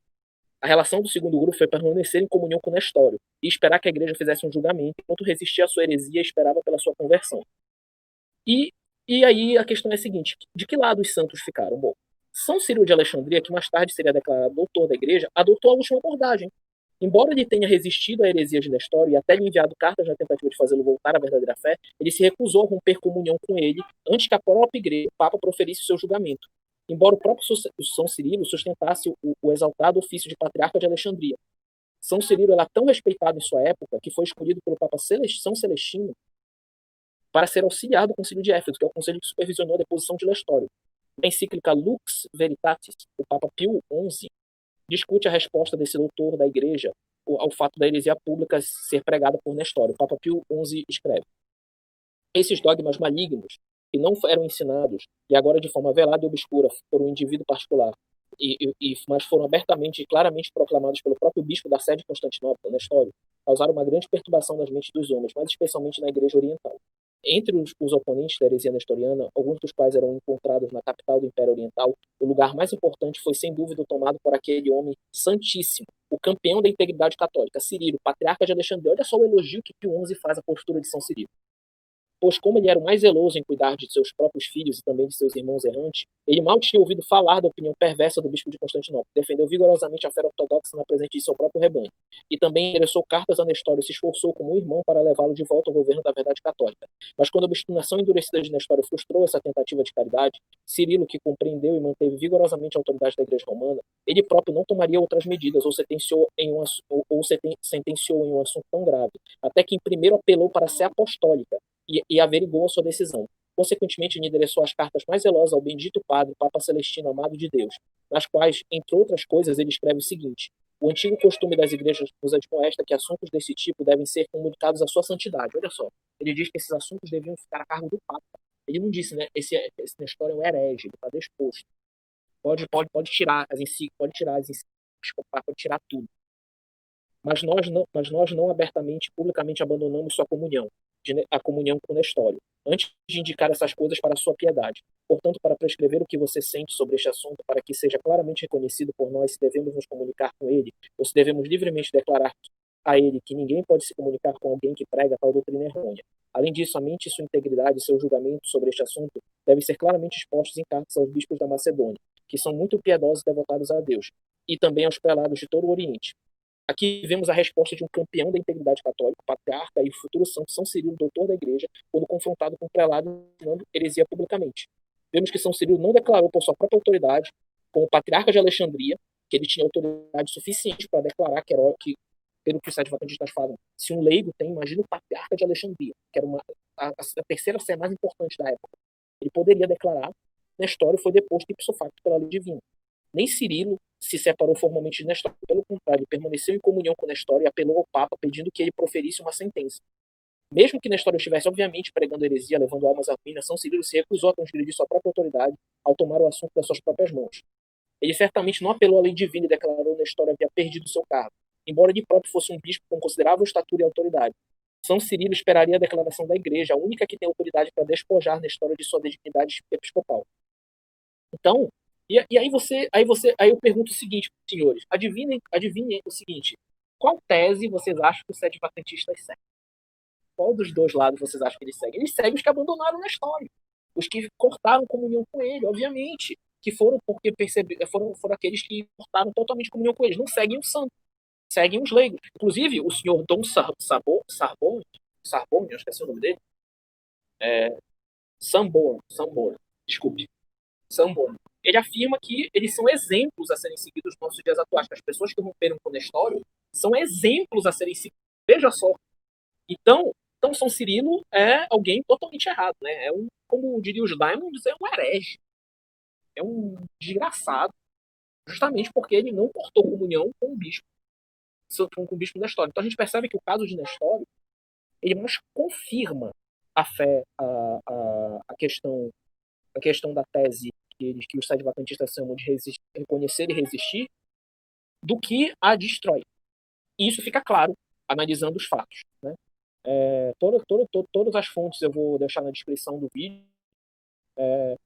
A relação do segundo grupo foi permanecer em comunhão com Nestório e esperar que a igreja fizesse um julgamento, enquanto resistia à sua heresia e esperava pela sua conversão. E aí a questão é a seguinte: de que lado os santos ficaram? Bom, São Cirilo de Alexandria, que mais tarde seria declarado doutor da igreja, adotou a última abordagem. Embora ele tenha resistido à heresia de Nestório e até lhe enviado cartas na tentativa de fazê-lo voltar à verdadeira fé, ele se recusou a romper comunhão com ele antes que a própria igreja, o Papa, proferisse o seu julgamento. Embora o próprio São Cirilo sustentasse o exaltado ofício de patriarca de Alexandria. São Cirilo era tão respeitado em sua época que foi escolhido pelo Papa São Celestino para ser auxiliar do Concílio de Éfeso, que é o conselho que supervisionou a deposição de Nestório. Na encíclica Lux Veritatis, o Papa Pio XI discute a resposta desse doutor da igreja ao fato da heresia pública ser pregada por Nestório. O Papa Pio XI escreve: esses dogmas malignos, que não eram ensinados, e agora de forma velada e obscura por um indivíduo particular, mas foram abertamente e claramente proclamados pelo próprio bispo da sede de Constantinopla, Nestório, causaram uma grande perturbação nas mentes dos homens, mas especialmente na igreja oriental. Entre os oponentes da heresia nestoriana, alguns dos quais eram encontrados na capital do Império Oriental, o lugar mais importante foi sem dúvida tomado por aquele homem santíssimo, o campeão da integridade católica, Cirilo, patriarca de Alexandria. Olha só o elogio que Pio XI faz à postura de São Cirilo. Pois como ele era o mais zeloso em cuidar de seus próprios filhos e também de seus irmãos errantes, ele mal tinha ouvido falar da opinião perversa do bispo de Constantinopla, defendeu vigorosamente a fé ortodoxa na presença de seu próprio rebanho, e também endereçou cartas a Nestório e se esforçou como um irmão para levá-lo de volta ao governo da verdade católica. Mas quando a obstinação endurecida de Nestório frustrou essa tentativa de caridade, Cirilo, que compreendeu e manteve vigorosamente a autoridade da Igreja Romana, ele próprio não tomaria outras medidas ou sentenciou em um assunto tão grave, até que primeiro apelou para a sé apostólica, e averigou a sua decisão. Consequentemente, ele endereçou as cartas mais zelosas ao bendito Padre, Papa Celestino, amado de Deus, nas quais, entre outras coisas, ele escreve o seguinte: o antigo costume das igrejas nos admoesta que assuntos desse tipo devem ser comunicados à sua santidade. Olha só, ele diz que esses assuntos deviam ficar a cargo do Papa. Ele não disse, né? Esse Nestório é um herege, ele está disposto. Pode tirar as encíclicas, pode tirar tudo. Mas nós não abertamente, publicamente abandonamos sua comunhão, a comunhão com Nestório, antes de indicar essas coisas para a sua piedade. Portanto, para prescrever o que você sente sobre este assunto, para que seja claramente reconhecido por nós se devemos nos comunicar com ele, ou se devemos livremente declarar a ele que ninguém pode se comunicar com alguém que prega tal doutrina errônea. Além disso, a mente, sua integridade e seu julgamento sobre este assunto devem ser claramente expostos em cartas aos bispos da Macedônia, que são muito piedosos e devotados a Deus, e também aos prelados de todo o Oriente. Aqui vemos a resposta de um campeão da integridade católica, patriarca e futuro santo São Cirilo, doutor da igreja, quando confrontado com um prelado ensinando heresia publicamente. Vemos que São Cirilo não declarou por sua própria autoridade, como patriarca de Alexandria, que ele tinha autoridade suficiente para declarar que era que, pelo que os sedevacantistas falam, se um leigo tem, imagina o patriarca de Alexandria, que era a terceira sé mais importante da época. Ele poderia declarar: Nestório foi deposto ipso facto pela lei divina. Nem Cirilo se separou formalmente de Nestório. Pelo contrário, permaneceu em comunhão com Nestório e apelou ao Papa pedindo que ele proferisse uma sentença. Mesmo que Nestório estivesse, obviamente, pregando heresia, levando almas à ruína, São Cirilo se recusou a transgredir sua própria autoridade ao tomar o assunto das suas próprias mãos. Ele certamente não apelou à lei divina e declarou que Nestório havia perdido seu cargo, embora ele próprio fosse um bispo com considerável estatura e autoridade. São Cirilo esperaria a declaração da igreja, a única que tem autoridade para despojar Nestório de sua dignidade episcopal. Então, aí eu pergunto o seguinte, senhores, adivinhem o seguinte: qual tese vocês acham que os sedevacantistas seguem? Qual dos dois lados vocês acham que eles seguem? Eles seguem os que abandonaram Nestório, os que cortaram comunhão com ele, obviamente, que foram porque foram aqueles que cortaram totalmente comunhão com eles. Não seguem o santo, seguem os leigos. Inclusive, o senhor Dom Sarbone, eu esqueci o nome dele, Sanborn, desculpe, Sanborn. Ele afirma que eles são exemplos a serem seguidos nos nossos dias atuais, que as pessoas que romperam com Nestório são exemplos a serem seguidos. Veja só. Então, Então, São Cirilo é alguém totalmente errado, né? Como diria os Diamonds, é um herege. É um desgraçado, justamente porque ele não cortou comunhão com o bispo Nestório. Então a gente percebe que o caso de Nestório, ele mais confirma a fé, a questão da tese que os sedevacantistas chamam de reconhecer e resistir, do que a destrói. E isso fica claro analisando os fatos, né? Todas as fontes eu vou deixar na descrição do vídeo.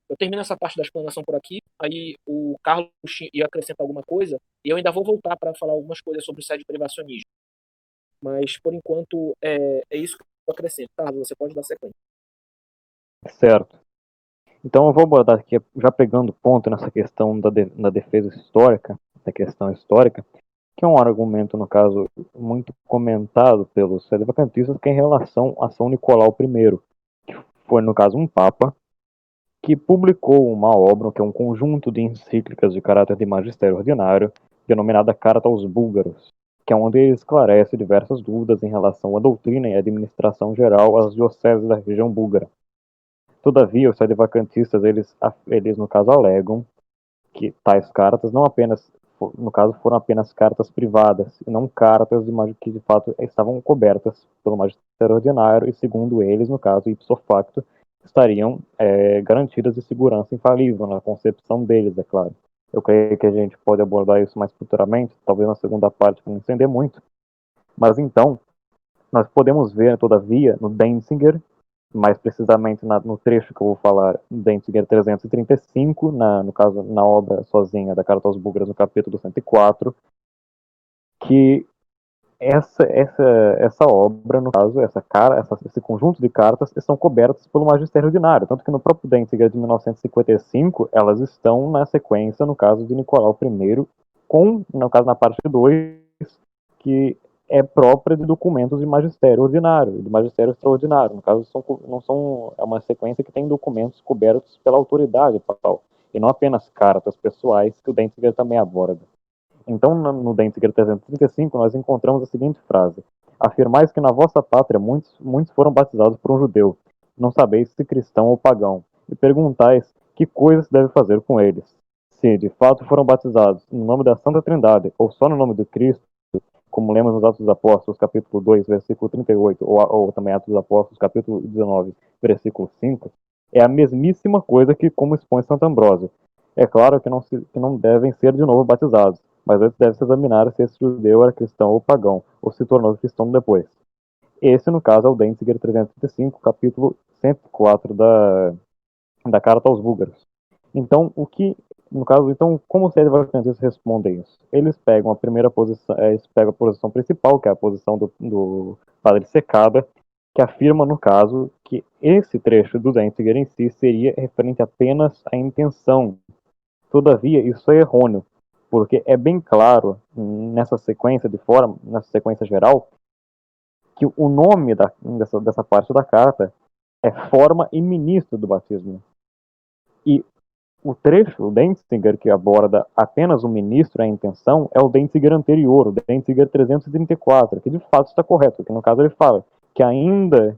Eu termino essa parte da explanação por aqui, aí o Carlos ia acrescentar alguma coisa, e eu ainda vou voltar para falar algumas coisas sobre o sede privacionismo. Mas, por enquanto, é isso que eu acrescento. Carlos, você pode dar sequência. Certo. Então eu vou abordar aqui, já pegando ponto nessa questão da defesa histórica, da questão histórica, que é um argumento, no caso, muito comentado pelos sedevacantistas, que é em relação a São Nicolau I, que foi, no caso, um papa, que publicou uma obra, que é um conjunto de encíclicas de caráter de magistério ordinário, denominada Carta aos Búlgaros, que é onde ele esclarece diversas dúvidas em relação à doutrina e administração geral às dioceses da região búlgara. Todavia, os sedevacantistas, eles no caso alegam que tais cartas não apenas, no caso, foram apenas cartas privadas, e não cartas que de fato estavam cobertas pelo magistério ordinário, e segundo eles, no caso, ipso facto, estariam garantidas de segurança infalível, na concepção deles, é claro. Eu creio que a gente pode abordar isso mais futuramente, talvez na segunda parte, para não estender muito. Mas então, nós podemos ver, todavia, no Denzinger, mais precisamente no trecho que eu vou falar, Denzinger 335, no caso, na obra sozinha da Carta aos Búlgaros, no capítulo 104, que essa obra, no caso, esse conjunto de cartas, são cobertas pelo magistério ordinário, tanto que no próprio Denzinger de 1955, elas estão na sequência, no caso de Nicolau I, no caso, na parte 2, que é própria de documentos de magistério ordinário, de magistério extraordinário. No caso, é uma sequência que tem documentos cobertos pela autoridade papal, e não apenas cartas pessoais, que o Denzinger também aborda. Então, no Denzinger 335, nós encontramos a seguinte frase: afirmais que na vossa pátria muitos foram batizados por um judeu, não sabeis se cristão ou pagão, e perguntais que coisas se deve fazer com eles. Se, de fato, foram batizados no nome da Santa Trindade, ou só no nome de Cristo, como lemos nos Atos dos Apóstolos, capítulo 2, versículo 38, ou também Atos dos Apóstolos, capítulo 19, versículo 5, é a mesmíssima coisa que como expõe Santo Ambrósio. É claro que não devem ser de novo batizados, mas antes deve-se examinar se esse judeu era cristão ou pagão, ou se tornou cristão depois. Esse, no caso, é o Denzinger 335, capítulo 104 da Carta aos Búlgaros. Então, como os sedevacantistas respondem isso? Eles pegam a primeira posição, a posição principal, que é a posição do padre Secada, que afirma, no caso, que esse trecho do Denzinger em si seria referente apenas à intenção. Todavia, isso é errôneo, porque é bem claro, nessa sequência geral, que o nome dessa parte da carta é forma e ministro do batismo. E o trecho, o Denzinger, que aborda apenas o ministro e a intenção, é o Denzinger anterior, o Denzinger 334, que de fato está correto, porque no caso ele fala que ainda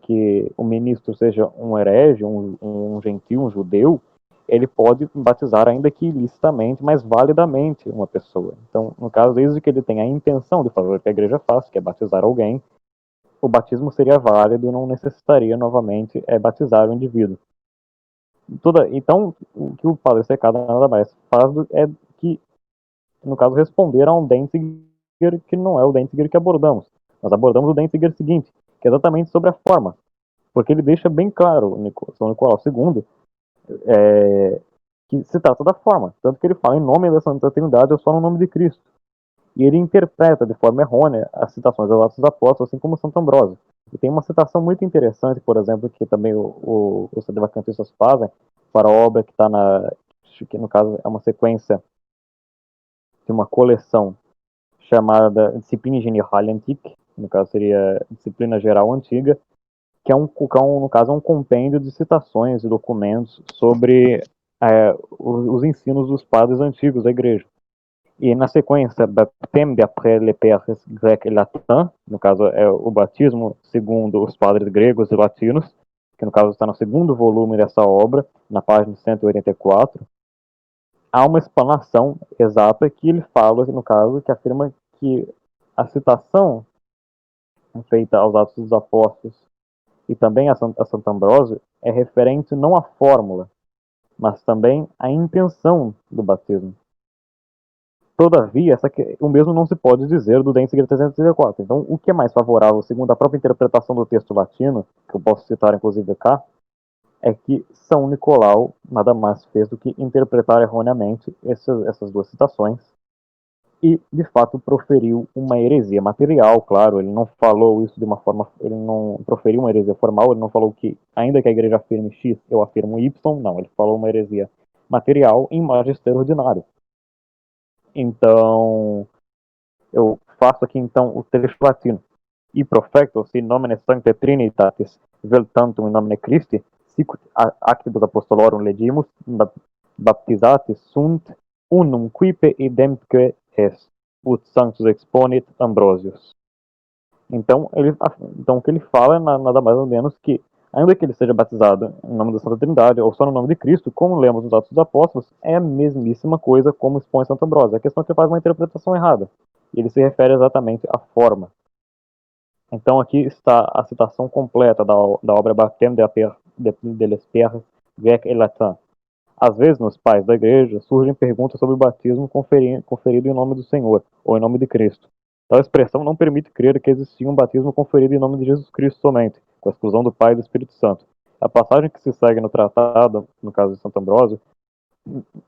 que o ministro seja um herege, um gentil, um judeu, ele pode batizar ainda que ilicitamente, mas validamente uma pessoa. Então, no caso, desde que ele tenha a intenção de fazer o que a igreja faz, que é batizar alguém, o batismo seria válido e não necessitaria novamente batizar o indivíduo. Então, o que o padre Secada nada mais faz é que, no caso, responder a um Denzinger que não é o Denzinger que abordamos. Nós abordamos o Denzinger seguinte, que é exatamente sobre a forma, porque ele deixa bem claro, São Nicolau II, que se trata da forma, tanto que ele fala em nome da Santa Trindade ou só no nome de Cristo. E ele interpreta de forma errônea as citações dos Atos dos Apóstolos, assim como Santo Ambrósio. E tem uma citação muito interessante, por exemplo, que também os sedevacantistas fazem para a obra que está que no caso é uma sequência de uma coleção chamada Disciplina Generale Antique, no caso seria Disciplina Geral Antiga, que no caso é um compêndio de citações e documentos sobre os ensinos dos padres antigos da igreja. E na sequência, baptême d'après les pères grecs et latins, no caso é o batismo segundo os padres gregos e latinos, que no caso está no segundo volume dessa obra, na página 184. Há uma explanação exata que ele fala, no caso, que afirma que a citação feita aos Atos dos Apóstolos e também a Santo Ambrósio é referente não à fórmula, mas também à intenção do batismo. Todavia, o mesmo não se pode dizer do Denzinger 334. Então, o que é mais favorável, segundo a própria interpretação do texto latino, que eu posso citar inclusive cá, é que São Nicolau nada mais fez do que interpretar erroneamente essas duas citações e, de fato, proferiu uma heresia material, claro, ele não falou isso de uma forma, ele não proferiu uma heresia formal, ele não falou que, ainda que a igreja afirme X, eu afirmo Y, não, ele falou uma heresia material em magistério ordinário. Então, eu faço aqui então o trecho latino. E profecto, in nomine Sancte Trinitatis, vel tantum in nomine Christi, sicut actibus apostolorum legimus, baptizatis sunt unum quipe idemque est, ut sanctus exponit Ambrosius. Então, o que ele fala é nada mais ou menos que, ainda que ele seja batizado em nome da Santa Trindade ou só no nome de Cristo, como lemos nos Atos dos Apóstolos, é a mesmíssima coisa como expõe Santo Ambrósio. A questão é que ele faz uma interpretação errada. E ele se refere exatamente à forma. Então aqui está a citação completa da obra Baptême de les Pères grecs et latins. Às vezes, nos pais da igreja, surgem perguntas sobre o batismo conferido em nome do Senhor, ou em nome de Cristo. Tal expressão não permite crer que existia um batismo conferido em nome de Jesus Cristo somente, com a exclusão do Pai e do Espírito Santo. A passagem que se segue no tratado, no caso de Santo Ambrósio,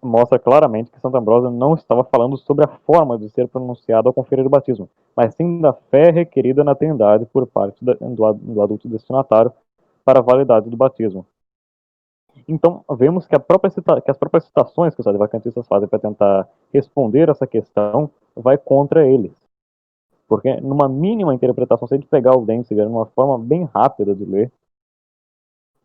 mostra claramente que Santo Ambrósio não estava falando sobre a forma de ser pronunciado ao conferir o batismo, mas sim da fé requerida na Trindade por parte do adulto destinatário para a validade do batismo. Então, vemos que as próprias citações que os advocantistas fazem para tentar responder essa questão vai contra eles. Porque, numa mínima interpretação, se a gente pegar o Denzinger de uma forma bem rápida de ler,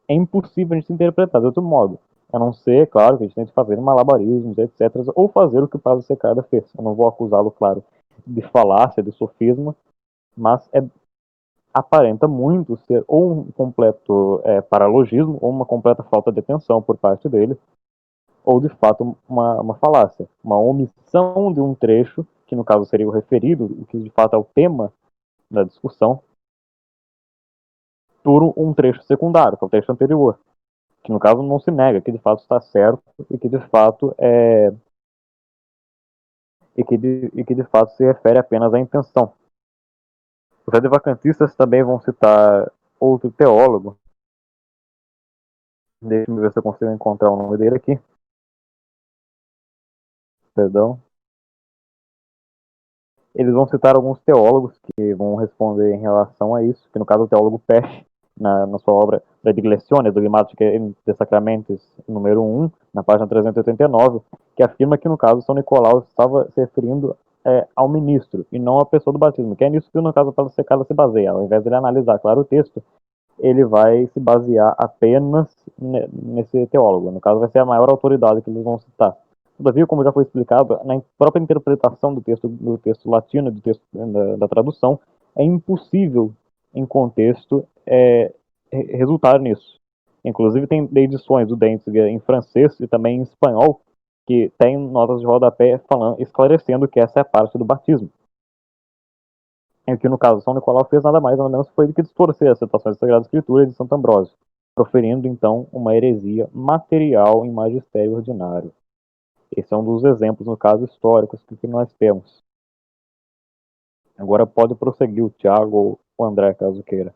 é impossível a gente interpretar de outro modo. A não ser, claro, que a gente tente fazer malabarismos, etc. Ou fazer o que o Pablo Secada fez. Eu não vou acusá-lo, claro, de falácia, de sofisma, mas aparenta muito ser ou um completo paralogismo, ou uma completa falta de atenção por parte dele, ou de fato uma falácia, uma omissão de um trecho, que no caso seria o referido, o que de fato é o tema da discussão, por um trecho secundário, que é o trecho anterior, que no caso não se nega, que de fato está certo e que de fato se refere apenas à intenção. Os advocantistas também vão citar outro teólogo. Deixa-me ver se eu consigo encontrar o nome dele aqui. Perdão. Eles vão citar alguns teólogos que vão responder em relação a isso, que no caso o teólogo Pesch, na sua obra Predilectiones Dogmatica de Sacramentis, número 1, na página 389, que afirma que no caso São Nicolau estava se referindo ao ministro e não à pessoa do batismo, que é nisso que no caso Paulo Secada se baseia. Ao invés de ele analisar, claro, o texto, ele vai se basear apenas nesse teólogo. No caso, vai ser a maior autoridade que eles vão citar. Todavia, como já foi explicado, na própria interpretação do texto latino, do texto da tradução, é impossível, em contexto, resultar nisso. Inclusive, tem edições do Denzinger em francês e também em espanhol, que tem notas de rodapé esclarecendo que essa é a parte do batismo. Em que, no caso, São Nicolau fez nada mais ou menos foi do que distorcer as citações da Sagrada Escritura de Santo Ambrósio, proferindo, então, uma heresia material em magistério ordinário. Esse é um dos exemplos, no caso, históricos que nós temos. Agora pode prosseguir o Tiago ou o André, caso queira.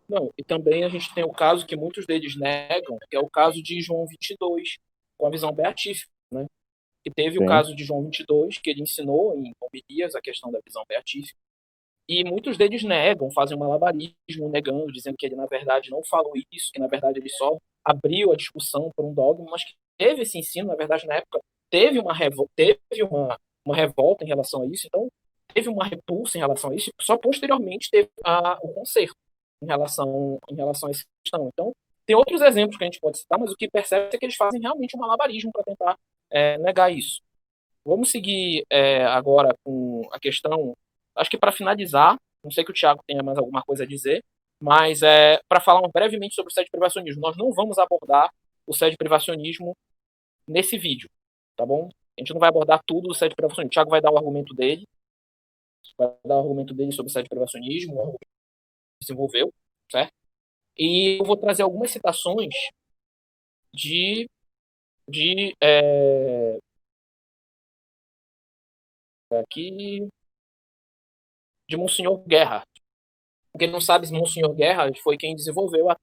Não, e também a gente tem o caso que muitos deles negam, que é o caso de João 22, com a visão beatífica, né? Que teve Sim. o caso de João 22, que ele ensinou em homilias a questão da visão beatífica, e muitos deles negam, fazem um malabarismo negando, dizendo que ele na verdade não falou isso, que na verdade ele só abriu a discussão por um dogma, mas que teve esse ensino, na verdade na época teve uma revolta em relação a isso, então teve uma repulsa em relação a isso, e só posteriormente teve o conserto em relação a essa questão. Então, tem outros exemplos que a gente pode citar, mas o que percebe é que eles fazem realmente um malabarismo para tentar negar isso. Vamos seguir agora com a questão, acho que para finalizar, não sei que o Thiago tenha mais alguma coisa a dizer, mas para falar brevemente sobre o sede privacionismo. Nós não vamos abordar o sede privacionismo nesse vídeo, tá bom? A gente não vai abordar tudo do sede privacionismo. O Thiago vai dar o argumento dele, sobre o sede privacionismo, o argumento que se envolveu, certo? E eu vou trazer algumas citações de aqui de Monsenhor Guerra. Quem não sabe, Monsenhor Guerra foi quem desenvolveu a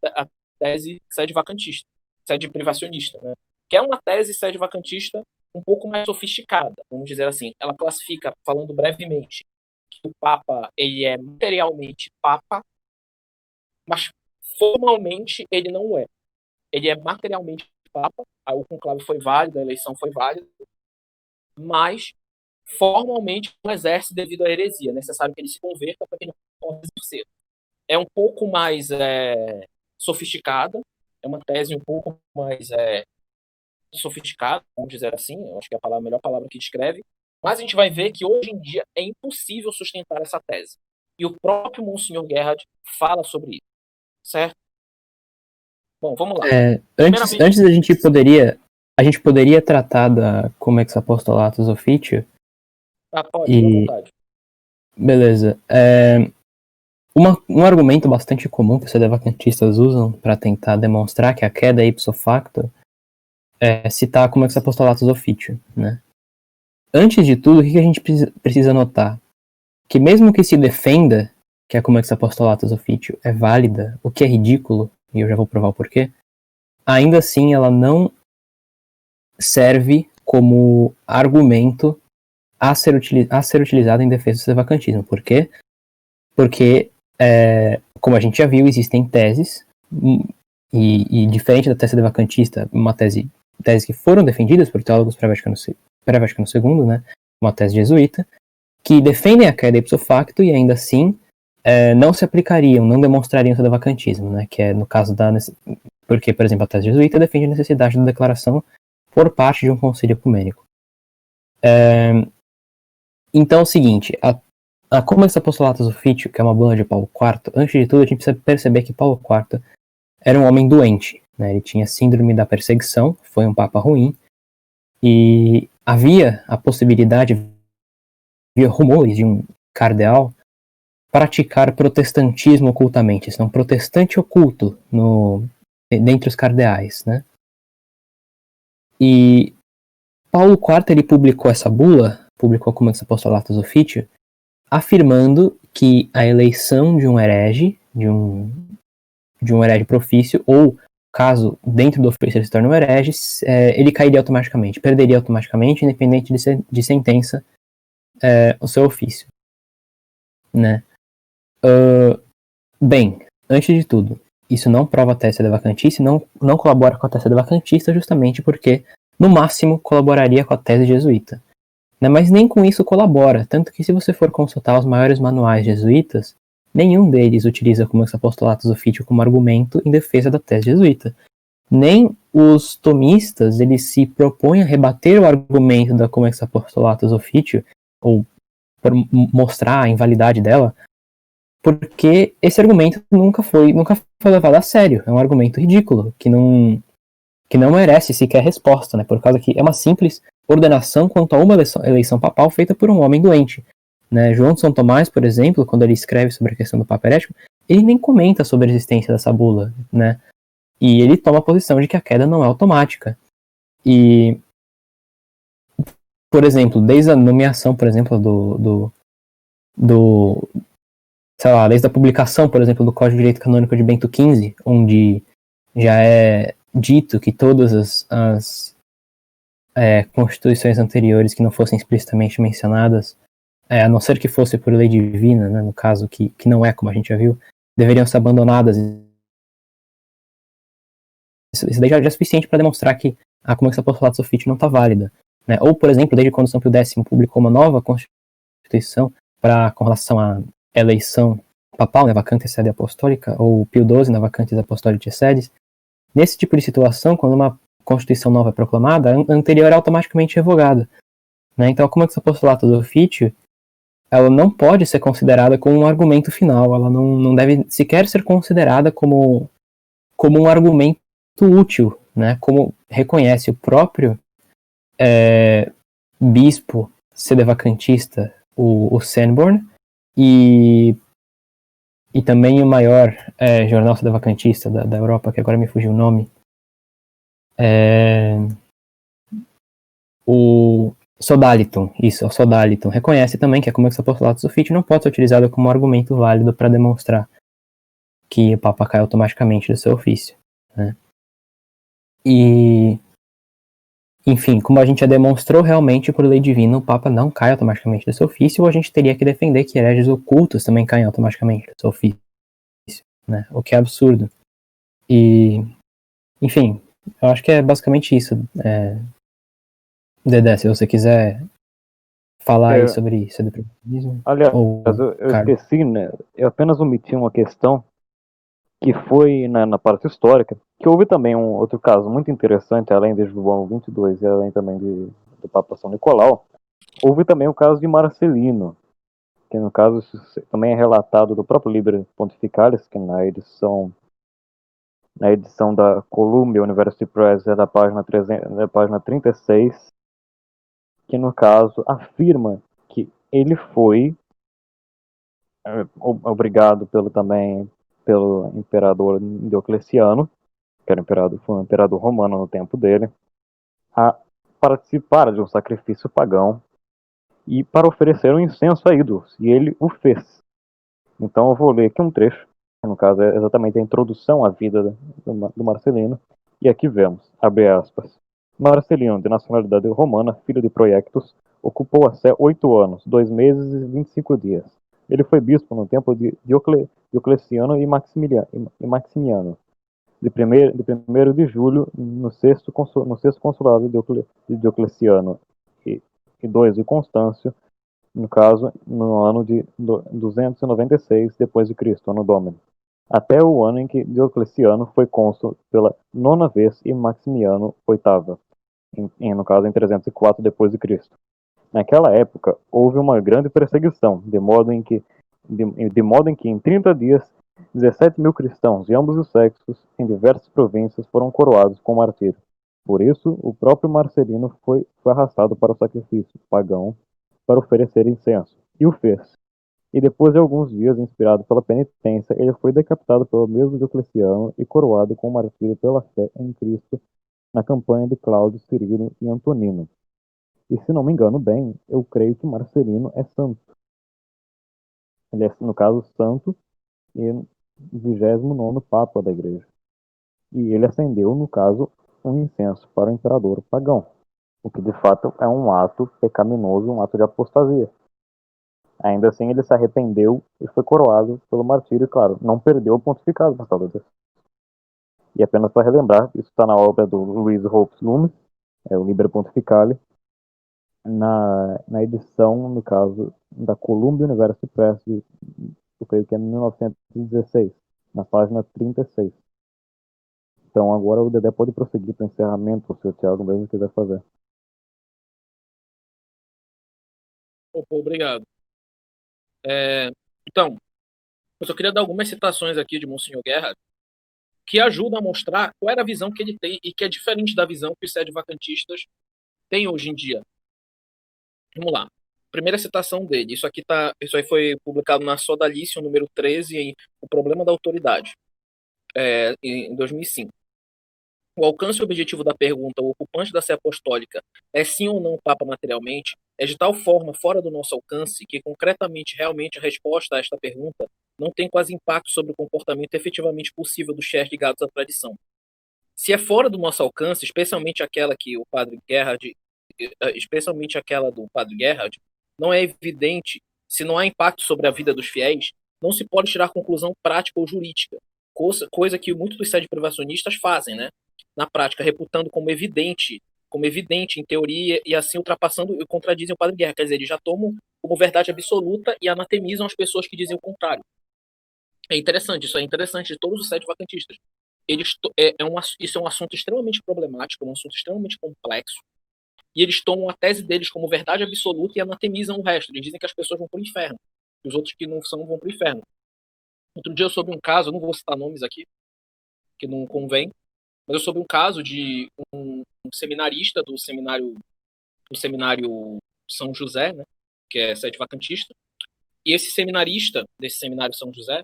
tese sede vacantista, sede privacionista, né? Que é uma tese sede vacantista um pouco mais sofisticada, vamos dizer assim. Ela classifica, falando brevemente, que o Papa ele é materialmente Papa, mas formalmente ele não é. Ele é materialmente Papa, o conclave foi válido, a eleição foi válida, mas formalmente não exerce devido à heresia. É necessário que ele se converta para que ele possa exercer. É um pouco mais sofisticada, é uma tese um pouco mais sofisticada, vamos dizer assim, eu acho que é a melhor palavra que descreve, mas a gente vai ver que hoje em dia é impossível sustentar essa tese. E o próprio Monsenhor Gerhard fala sobre isso, certo? Bom, vamos lá. Antes a gente poderia tratar da Comex Apostolatus Officio. Pode, à vontade. Beleza. Um argumento bastante comum que os sedevacantistas usam para tentar demonstrar que a queda é ipso facto é citar a Comex Apostolatus Officio, né? Antes de tudo, o que a gente precisa notar? Que mesmo que se defenda que a Comex Apostolatus Officio é válida, o que é ridículo, e eu já vou provar o porquê, ainda assim ela não serve como argumento a ser utilizado em defesa do sedevacantismo. Por quê? Porque, como a gente já viu, existem teses, e diferente da tese sedevacantista, uma tese que foram defendidas por teólogos pré-Vaticano II, né, uma tese jesuíta, que defendem a queda ipso facto e ainda assim não se aplicariam, não demonstrariam o sedevacantismo, né, que é no caso porque, por exemplo, a tese jesuíta defende a necessidade da declaração por parte de um concílio ecumênico. Então é o seguinte, a Comex Apostolatus Officio, que é uma bula de Paulo IV, antes de tudo a gente precisa perceber que Paulo IV era um homem doente, né? Ele tinha síndrome da perseguição, foi um papa ruim, e havia a possibilidade, havia rumores de um cardeal praticar protestantismo ocultamente, isso é um protestante oculto dentre os cardeais, né? E Paulo IV ele publicou essa bula, publicou a Comex Apostolatus Officio, afirmando que a eleição de um herege, de um herege profício, ou caso dentro do ofício ele se torne um herege, ele cairia automaticamente, perderia automaticamente, independente de sentença, o seu ofício, né? Bem, antes de tudo, isso não prova a tese sedevacantista, não colabora com a tese sedevacantista, justamente porque, no máximo, colaboraria com a tese jesuíta. Né? Mas nem com isso colabora, tanto que se você for consultar os maiores manuais jesuítas, nenhum deles utiliza Comex Apostolatus Officio como argumento em defesa da tese jesuíta. Nem os tomistas, eles se propõem a rebater o argumento da Comex Apostolatus Officio, ou por mostrar a invalidade dela, porque esse argumento nunca foi levado a sério. É um argumento ridículo, que não merece sequer resposta, né? Por causa que é uma simples ordenação quanto a uma eleição papal feita por um homem doente. Né? João de São Tomás, por exemplo, quando ele escreve sobre a questão do Papa herético, ele nem comenta sobre a existência dessa bula, né? E ele toma a posição de que a queda não é automática. E, por exemplo, desde a nomeação, por exemplo, sei lá, desde a publicação, por exemplo, do Código de Direito Canônico de Bento XV, onde já é dito que todas as constituições anteriores que não fossem explicitamente mencionadas, a não ser que fosse por lei divina, né, no caso, que não é, como a gente já viu, deveriam ser abandonadas. Isso daí já é suficiente para demonstrar que a Comex Apostolatus Officio não está válida. Né? Ou, por exemplo, desde quando São Pio X publicou uma nova constituição com relação à eleição papal, né, vacantes sede apostólica, ou Pio XII, na vacantes apostolicae sedes, nesse tipo de situação, quando uma constituição nova é proclamada, a anterior é automaticamente revogada. né? Então a Comexão Postulato do ofício, ela não pode ser considerada como um argumento final, ela não deve sequer ser considerada como um argumento útil, né? Como reconhece o próprio bispo sedevacantista, o Sanborn, e também o maior jornal sedevacantista da Europa, que agora me fugiu o nome, o Sodaliton, o Sodaliton, reconhece também que a Comex Apostolatus Officii não pode ser utilizada como argumento válido para demonstrar que o Papa cai automaticamente do seu ofício, né? E, enfim, como a gente já demonstrou, realmente, por lei divina, o Papa não cai automaticamente do seu ofício, ou a gente teria que defender que hereges ocultos também caem automaticamente do seu ofício, né? O que é absurdo. E, enfim, eu acho que é basicamente isso. Dedé, se você quiser falar aí sobre sedevacantismo, Aliás, ou eu Carlos. esqueci, né? Eu apenas omiti uma questão que foi na parte histórica, que houve também um outro caso muito interessante, além de João 22 e além também do Papa São Nicolau, houve também o caso de Marcelino, que no caso também é relatado do próprio Liber Pontificalis, que na edição da Columbia University Press é da página 36, que no caso afirma que ele foi obrigado pelo imperador Diocleciano, que foi um imperador romano no tempo dele, a participar de um sacrifício pagão e para oferecer um incenso a ídolos, e ele o fez. Então eu vou ler aqui um trecho, que no caso é exatamente a introdução à vida do Marcelino, e aqui vemos, abre aspas, Marcelino, de nacionalidade romana, filho de Proiectus, ocupou a sé 8 anos, 2 meses e 25 dias. Ele foi bispo no tempo de Diocleciano e Maximiano, de 1º de julho no sexto consulado de Diocleciano e 2 de Constâncio, no caso, no ano de 296 depois de Cristo, ano Domini, até o ano em que Diocleciano foi cônsul pela 9ª vez e Maximiano oitava, no caso em 304 depois de Cristo. Naquela época houve uma grande perseguição, de modo em que em 30 dias 17.000 cristãos de ambos os sexos em diversas províncias foram coroados com martírio. Por isso, o próprio Marcelino foi arrastado para o sacrifício pagão para oferecer incenso, e o fez. E depois de alguns dias, inspirado pela penitência, ele foi decapitado pelo mesmo Diocleciano e coroado com martírio pela fé em Cristo na campanha de Cláudio, Cirilo e Antonino. E se não me engano bem, eu creio que Marcelino é santo. Ele é, no caso, santo e 29º Papa da Igreja. E ele acendeu, no caso, um incenso para o imperador pagão, o que de fato é um ato pecaminoso, um ato de apostasia. Ainda assim, ele se arrependeu e foi coroado pelo martírio, e claro, não perdeu o pontificado por causa disso. E apenas para relembrar, isso está na obra do Luiz Hopes Lume, o Liber Pontificale, na edição, no caso, da Columbia University Press, eu creio que é 1916, na página 36. Então agora o Dedé pode prosseguir para o encerramento, se o Thiago mesmo quiser fazer. Opa, obrigado. Então, eu só queria dar algumas citações aqui de Monsenhor Guerra que ajudam a mostrar qual era a visão que ele tem e que é diferente da visão que os sedevacantistas têm hoje em dia. Vamos lá. Primeira citação dele. Isso aí foi publicado na Sodalicium, número 13, em O Problema da Autoridade, em 2005. O alcance e objetivo da pergunta, o ocupante da sé apostólica é sim ou não Papa materialmente, é de tal forma fora do nosso alcance que, concretamente, realmente, a resposta a esta pergunta não tem quase impacto sobre o comportamento efetivamente possível dos chefes ligados à tradição. Se é fora do nosso alcance, especialmente aquela do Padre Gerhard, não é evidente, se não há impacto sobre a vida dos fiéis, não se pode tirar conclusão prática ou jurídica, coisa que muitos dos sede privacionistas fazem, né? Na prática, reputando como evidente em teoria, e assim ultrapassando e contradizem o Padre Guerra. Quer dizer, eles já tomam como verdade absoluta e anatemizam as pessoas que dizem o contrário. Isso é interessante de todos os sete vacantistas. Isso é um assunto extremamente problemático, um assunto extremamente complexo, e eles tomam a tese deles como verdade absoluta e anatemizam o resto. Eles dizem que as pessoas vão para o inferno, e os outros que não são vão para o inferno. Outro dia eu soube um caso, eu não vou citar nomes aqui, que não convém, mas eu soube um caso de um seminarista do seminário São José, né, que é sede vacantista, e esse seminarista desse seminário São José,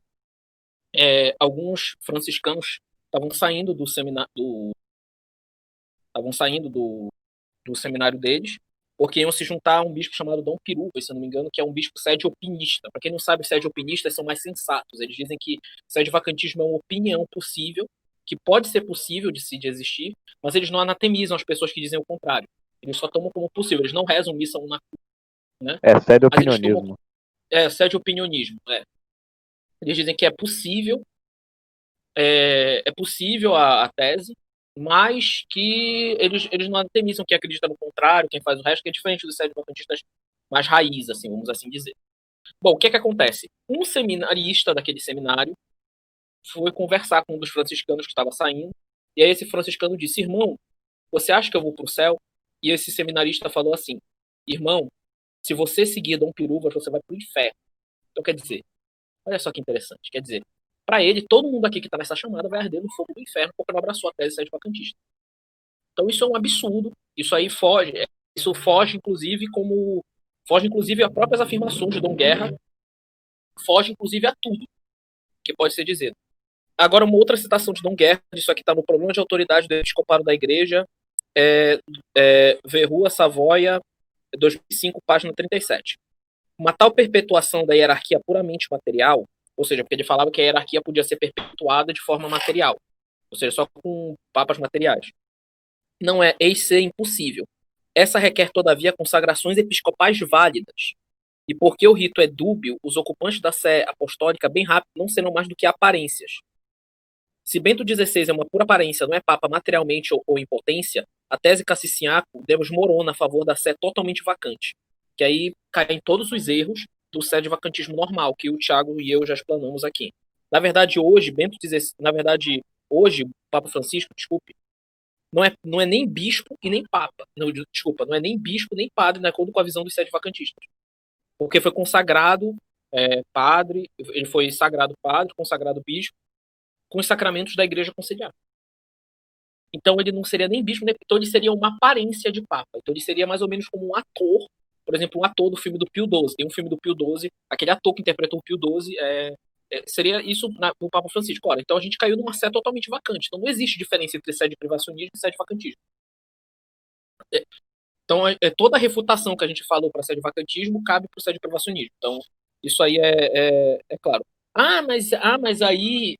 alguns franciscanos estavam saindo do seminário deles, porque iam se juntar a um bispo chamado Dom Pirupa, se eu não me engano, que é um bispo sede-opinista. Para quem não sabe, sede-opinistas são mais sensatos. Eles dizem que sede-vacantismo é uma opinião possível, que pode ser possível de existir, mas eles não anatemizam as pessoas que dizem o contrário. Eles só tomam como possível. Eles não rezam missa uma, né? É sede-opinionismo. Sede-opinionismo. Eles dizem que é possível, a tese, mas que eles não atemizam quem acredita no contrário, quem faz o resto, que é diferente dos sede-vacantistas mais raiz, assim, vamos assim dizer. Bom, o que acontece? Um seminarista daquele seminário foi conversar com um dos franciscanos que estava saindo, e aí esse franciscano disse: irmão, você acha que eu vou para o céu? E esse seminarista falou assim: irmão, se você seguir Dom Piruvas, você vai para o inferno. Então, quer dizer, olha só que interessante, quer dizer, para ele, todo mundo aqui que está nessa chamada vai arder no fogo do inferno porque não abraçou a tese sede-vacantista. Então isso é um absurdo, isso foge inclusive a próprias afirmações de Dom Guerra, foge inclusive a tudo que pode ser dito. Agora, uma outra citação de Dom Guerra, isso aqui está no Problema de Autoridade do Episcopado da Igreja, Verrua, Savoia, 2005, página 37. Uma tal perpetuação da hierarquia puramente material, ou seja, porque ele falava que a hierarquia podia ser perpetuada de forma material, ou seja, só com papas materiais, não é eis ser impossível. Essa requer, todavia, consagrações episcopais válidas. E porque o rito é dúbio, os ocupantes da sé apostólica bem rápido não serão mais do que aparências. Se Bento XVI é uma pura aparência, não é papa materialmente ou em potência, a tese Cassiciaco desmorona a favor da sé totalmente vacante, que aí cai em todos os erros do sede-vacantismo normal, que o Thiago e eu já explanamos aqui. Na verdade, hoje, o Papa Francisco, desculpe, não é nem bispo e nem papa. Não é nem bispo nem padre, de acordo com a visão dos sede-vacantistas. Porque foi consagrado padre, ele foi sagrado padre, consagrado bispo, com os sacramentos da Igreja Conciliar. Então ele não seria nem bispo, então ele seria uma aparência de papa. Então ele seria mais ou menos como um ator, por exemplo, um ator do filme do Pio XII. Tem um filme do Pio XII, aquele ator que interpretou o Pio XII seria isso no Papa Francisco. Ora, então a gente caiu numa sé totalmente vacante. Então não existe diferença entre sede privacionismo e sede vacantismo. Então toda a refutação que a gente falou para sede vacantismo cabe para o sede privacionismo. Então isso aí é claro. Mas aí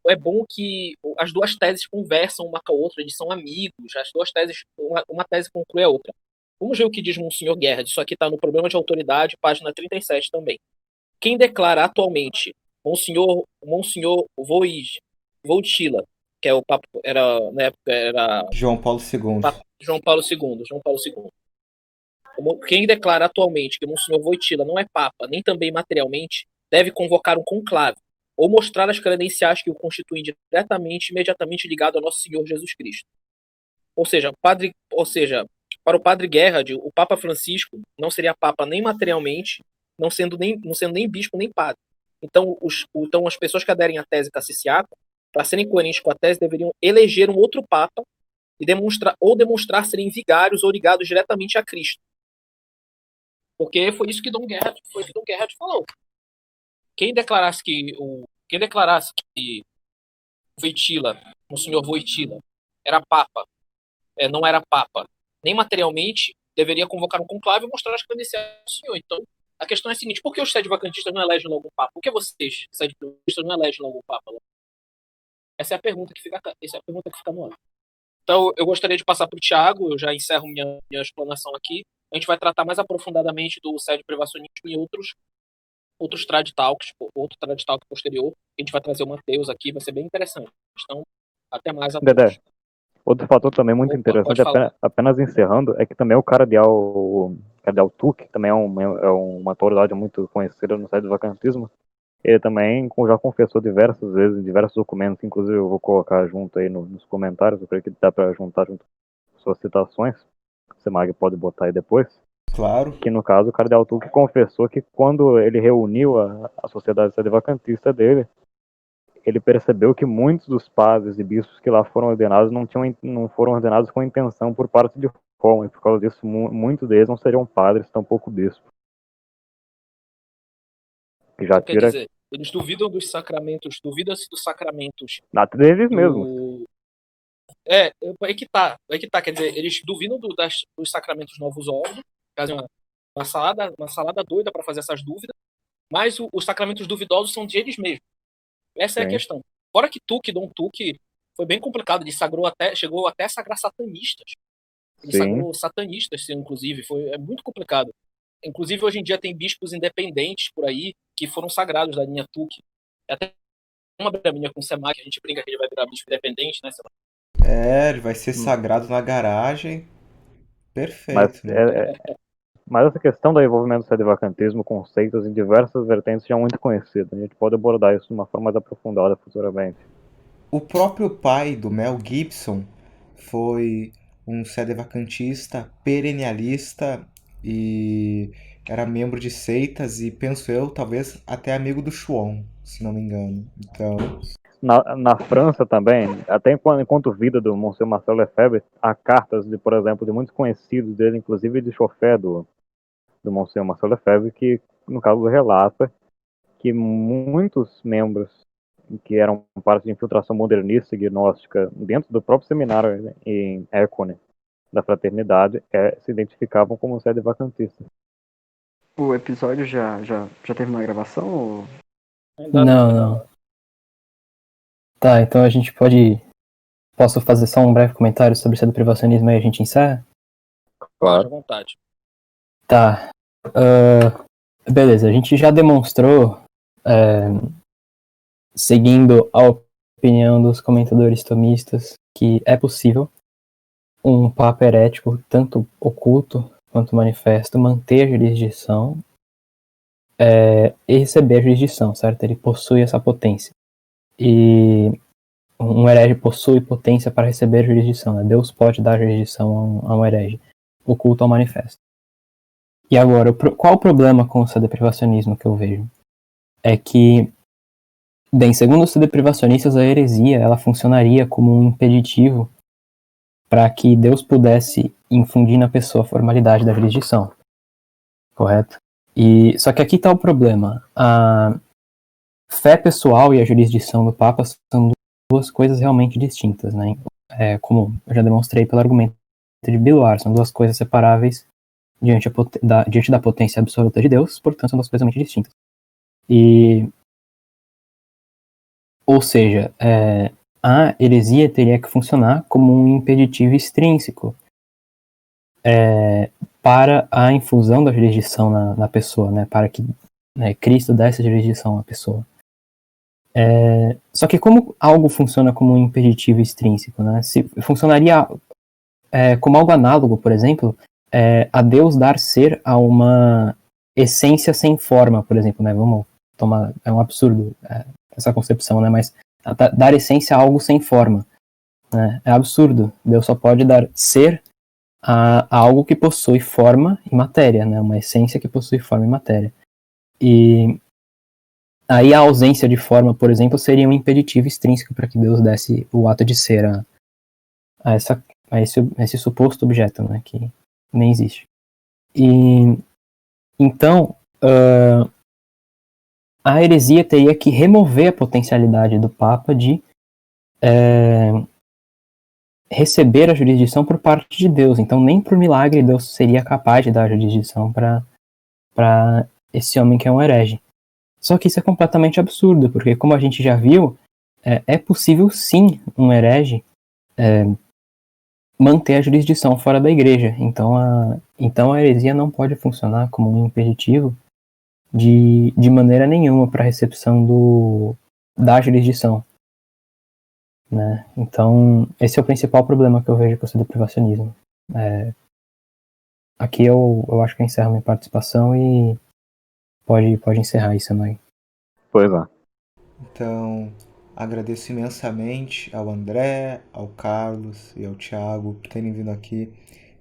é bom que as duas teses conversam uma com a outra, eles são amigos, as duas teses, uma tese conclui a outra. Vamos ver o que diz Monsenhor Guerra, isso aqui está no Problema de Autoridade, página 37 também. Quem declara atualmente Monsenhor Wojtyla, que é o Papa, na época era João Paulo II. João Paulo II. Quem declara atualmente que Monsenhor Wojtyla não é Papa, nem também materialmente, deve convocar um conclave, ou mostrar as credenciais que o constituem diretamente, imediatamente ligado ao nosso Senhor Jesus Cristo. Ou seja, para o padre Guerra, o Papa Francisco não seria Papa nem materialmente, não sendo nem bispo nem padre. Então as pessoas que aderem à tese Cassiciaco, para serem coerentes com a tese, deveriam eleger um outro Papa e demonstrar serem vigários ou ligados diretamente a Cristo. Porque foi isso que Dom Guerra falou. Quem declarasse que o senhor Wojtyla era Papa, não era Papa, nem materialmente, deveria convocar um conclave e mostrar as credenciais do senhor. Então, a questão é a seguinte: por que os sede-vacantistas não elegem logo um Papa? Por que vocês, sede-vacantistas, não elegem logo um Papa? Essa é a pergunta que fica no ar. Então, eu gostaria de passar para o Thiago, eu já encerro minha explanação aqui. A gente vai tratar mais aprofundadamente do sede-privacionismo em outros trad talks, outro trad talk posterior. A gente vai trazer o Matheus aqui, vai ser bem interessante. Então, até mais a todos. Dedé, outro fator também muito interessante, apenas encerrando, é que também o Cardeal Tuck, também é uma autoridade muito conhecida no sede-vacantismo. Ele também já confessou diversas vezes, em diversos documentos, inclusive eu vou colocar junto aí nos comentários, eu creio que dá para juntar junto suas citações, o Semag pode botar aí depois, Claro. que no caso o cardeal Tuque confessou que quando ele reuniu a sociedade sedevacantista dele, ele percebeu que muitos dos padres e bispos que lá foram ordenados não foram ordenados com intenção por parte de Roma, e por causa disso muitos deles não seriam padres, tampouco bispos. Que já Então, quer tira dizer, eles duvidam dos sacramentos, duvidam-se dos sacramentos deles mesmos. do. Aí que tá, quer dizer, eles duvidam dos sacramentos novos ordens, fazem uma salada doida para fazer essas dúvidas, mas os sacramentos duvidosos são de eles mesmos. Essa é a Sim. questão. Fora que Dom Tuque, foi bem complicado, ele chegou até a sagrar satanistas. Ele Sim. sagrou satanistas, inclusive, é muito complicado. Inclusive, hoje em dia tem bispos independentes por aí que foram sagrados da linha Tuque. É até uma braminha com o Semar, que a gente brinca que ele vai virar bispo independente, né? Ele vai ser sagrado na garagem. Mas, Perfeito, né? mas essa questão do envolvimento do sedevacantismo com seitas em diversas vertentes já é muito conhecida. A gente pode abordar isso de uma forma mais aprofundada futuramente. O próprio pai do Mel Gibson foi um sedevacantista, perennialista e era membro de seitas e, penso eu, talvez até amigo do Chuon, se não me engano. Então, Na França também, até enquanto vida do Monsenhor Marcel Lefebvre, há cartas, por exemplo, de muitos conhecidos dele, inclusive de chofé do Monsenhor Marcel Lefebvre, que, no caso, relata que muitos membros que eram parte de infiltração modernista e gnóstica dentro do próprio seminário em Écone, da Fraternidade, se identificavam como sedevacantistas. O episódio já terminou a gravação? Ou... Não. Tá, então a gente pode... Posso fazer só um breve comentário sobre o sedoprivacionismo e a gente encerra? Claro, à vontade. Tá. Beleza, a gente já demonstrou, seguindo a opinião dos comentadores tomistas, que é possível um papa herético, tanto oculto quanto manifesto, manter a jurisdição e receber a jurisdição, certo? Ele possui essa potência. E um herege possui potência para receber a jurisdição, né? Deus pode dar jurisdição a um herege, oculto ou manifesto. E agora, qual o problema com o sedeprivacionismo que eu vejo? É que, bem, segundo os sedeprivacionistas, a heresia ela funcionaria como um impeditivo para que Deus pudesse infundir na pessoa a formalidade da jurisdição. Correto? Só que aqui está o problema. A fé pessoal e a jurisdição do Papa são duas coisas realmente distintas, né? Como eu já demonstrei pelo argumento de Biluar, são duas coisas separáveis diante da potência absoluta de Deus, portanto são duas coisas realmente distintas. Ou seja, a heresia teria que funcionar como um impeditivo extrínseco para a infusão da jurisdição na pessoa, né? Para que Cristo desse jurisdição à pessoa. Só que como algo funciona como um impeditivo extrínseco, né? Se funcionaria como algo análogo, por exemplo, a Deus dar ser a uma essência sem forma, por exemplo, né? Vamos tomar, é um absurdo essa concepção, né? Mas dar essência a algo sem forma, né? É absurdo. Deus só pode dar ser a algo que possui forma e matéria, né? Uma essência que possui forma e matéria. E aí a ausência de forma, por exemplo, seria um impeditivo extrínseco para que Deus desse o ato de ser a esse suposto objeto, né? Que nem existe. E então a heresia teria que remover a potencialidade do Papa de receber a jurisdição por parte de Deus. Então, nem por milagre Deus seria capaz de dar a jurisdição para esse homem que é um herege. Só que isso é completamente absurdo, porque como a gente já viu, é possível sim um herege manter a jurisdição fora da igreja. Então a heresia não pode funcionar como um impeditivo de maneira nenhuma para a recepção da jurisdição. Né? Então, esse é o principal problema que eu vejo com o sedeprivacionismo. Aqui eu acho que eu encerro minha participação e pode encerrar isso, Amai. Pois é. Então, agradeço imensamente ao André, ao Carlos e ao Thiago por terem vindo aqui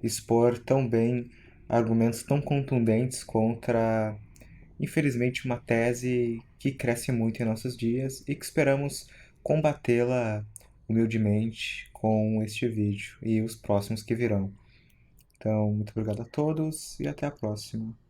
expor tão bem argumentos tão contundentes contra, infelizmente, uma tese que cresce muito em nossos dias e que esperamos combatê-la humildemente com este vídeo e os próximos que virão. Então, muito obrigado a todos e até a próxima.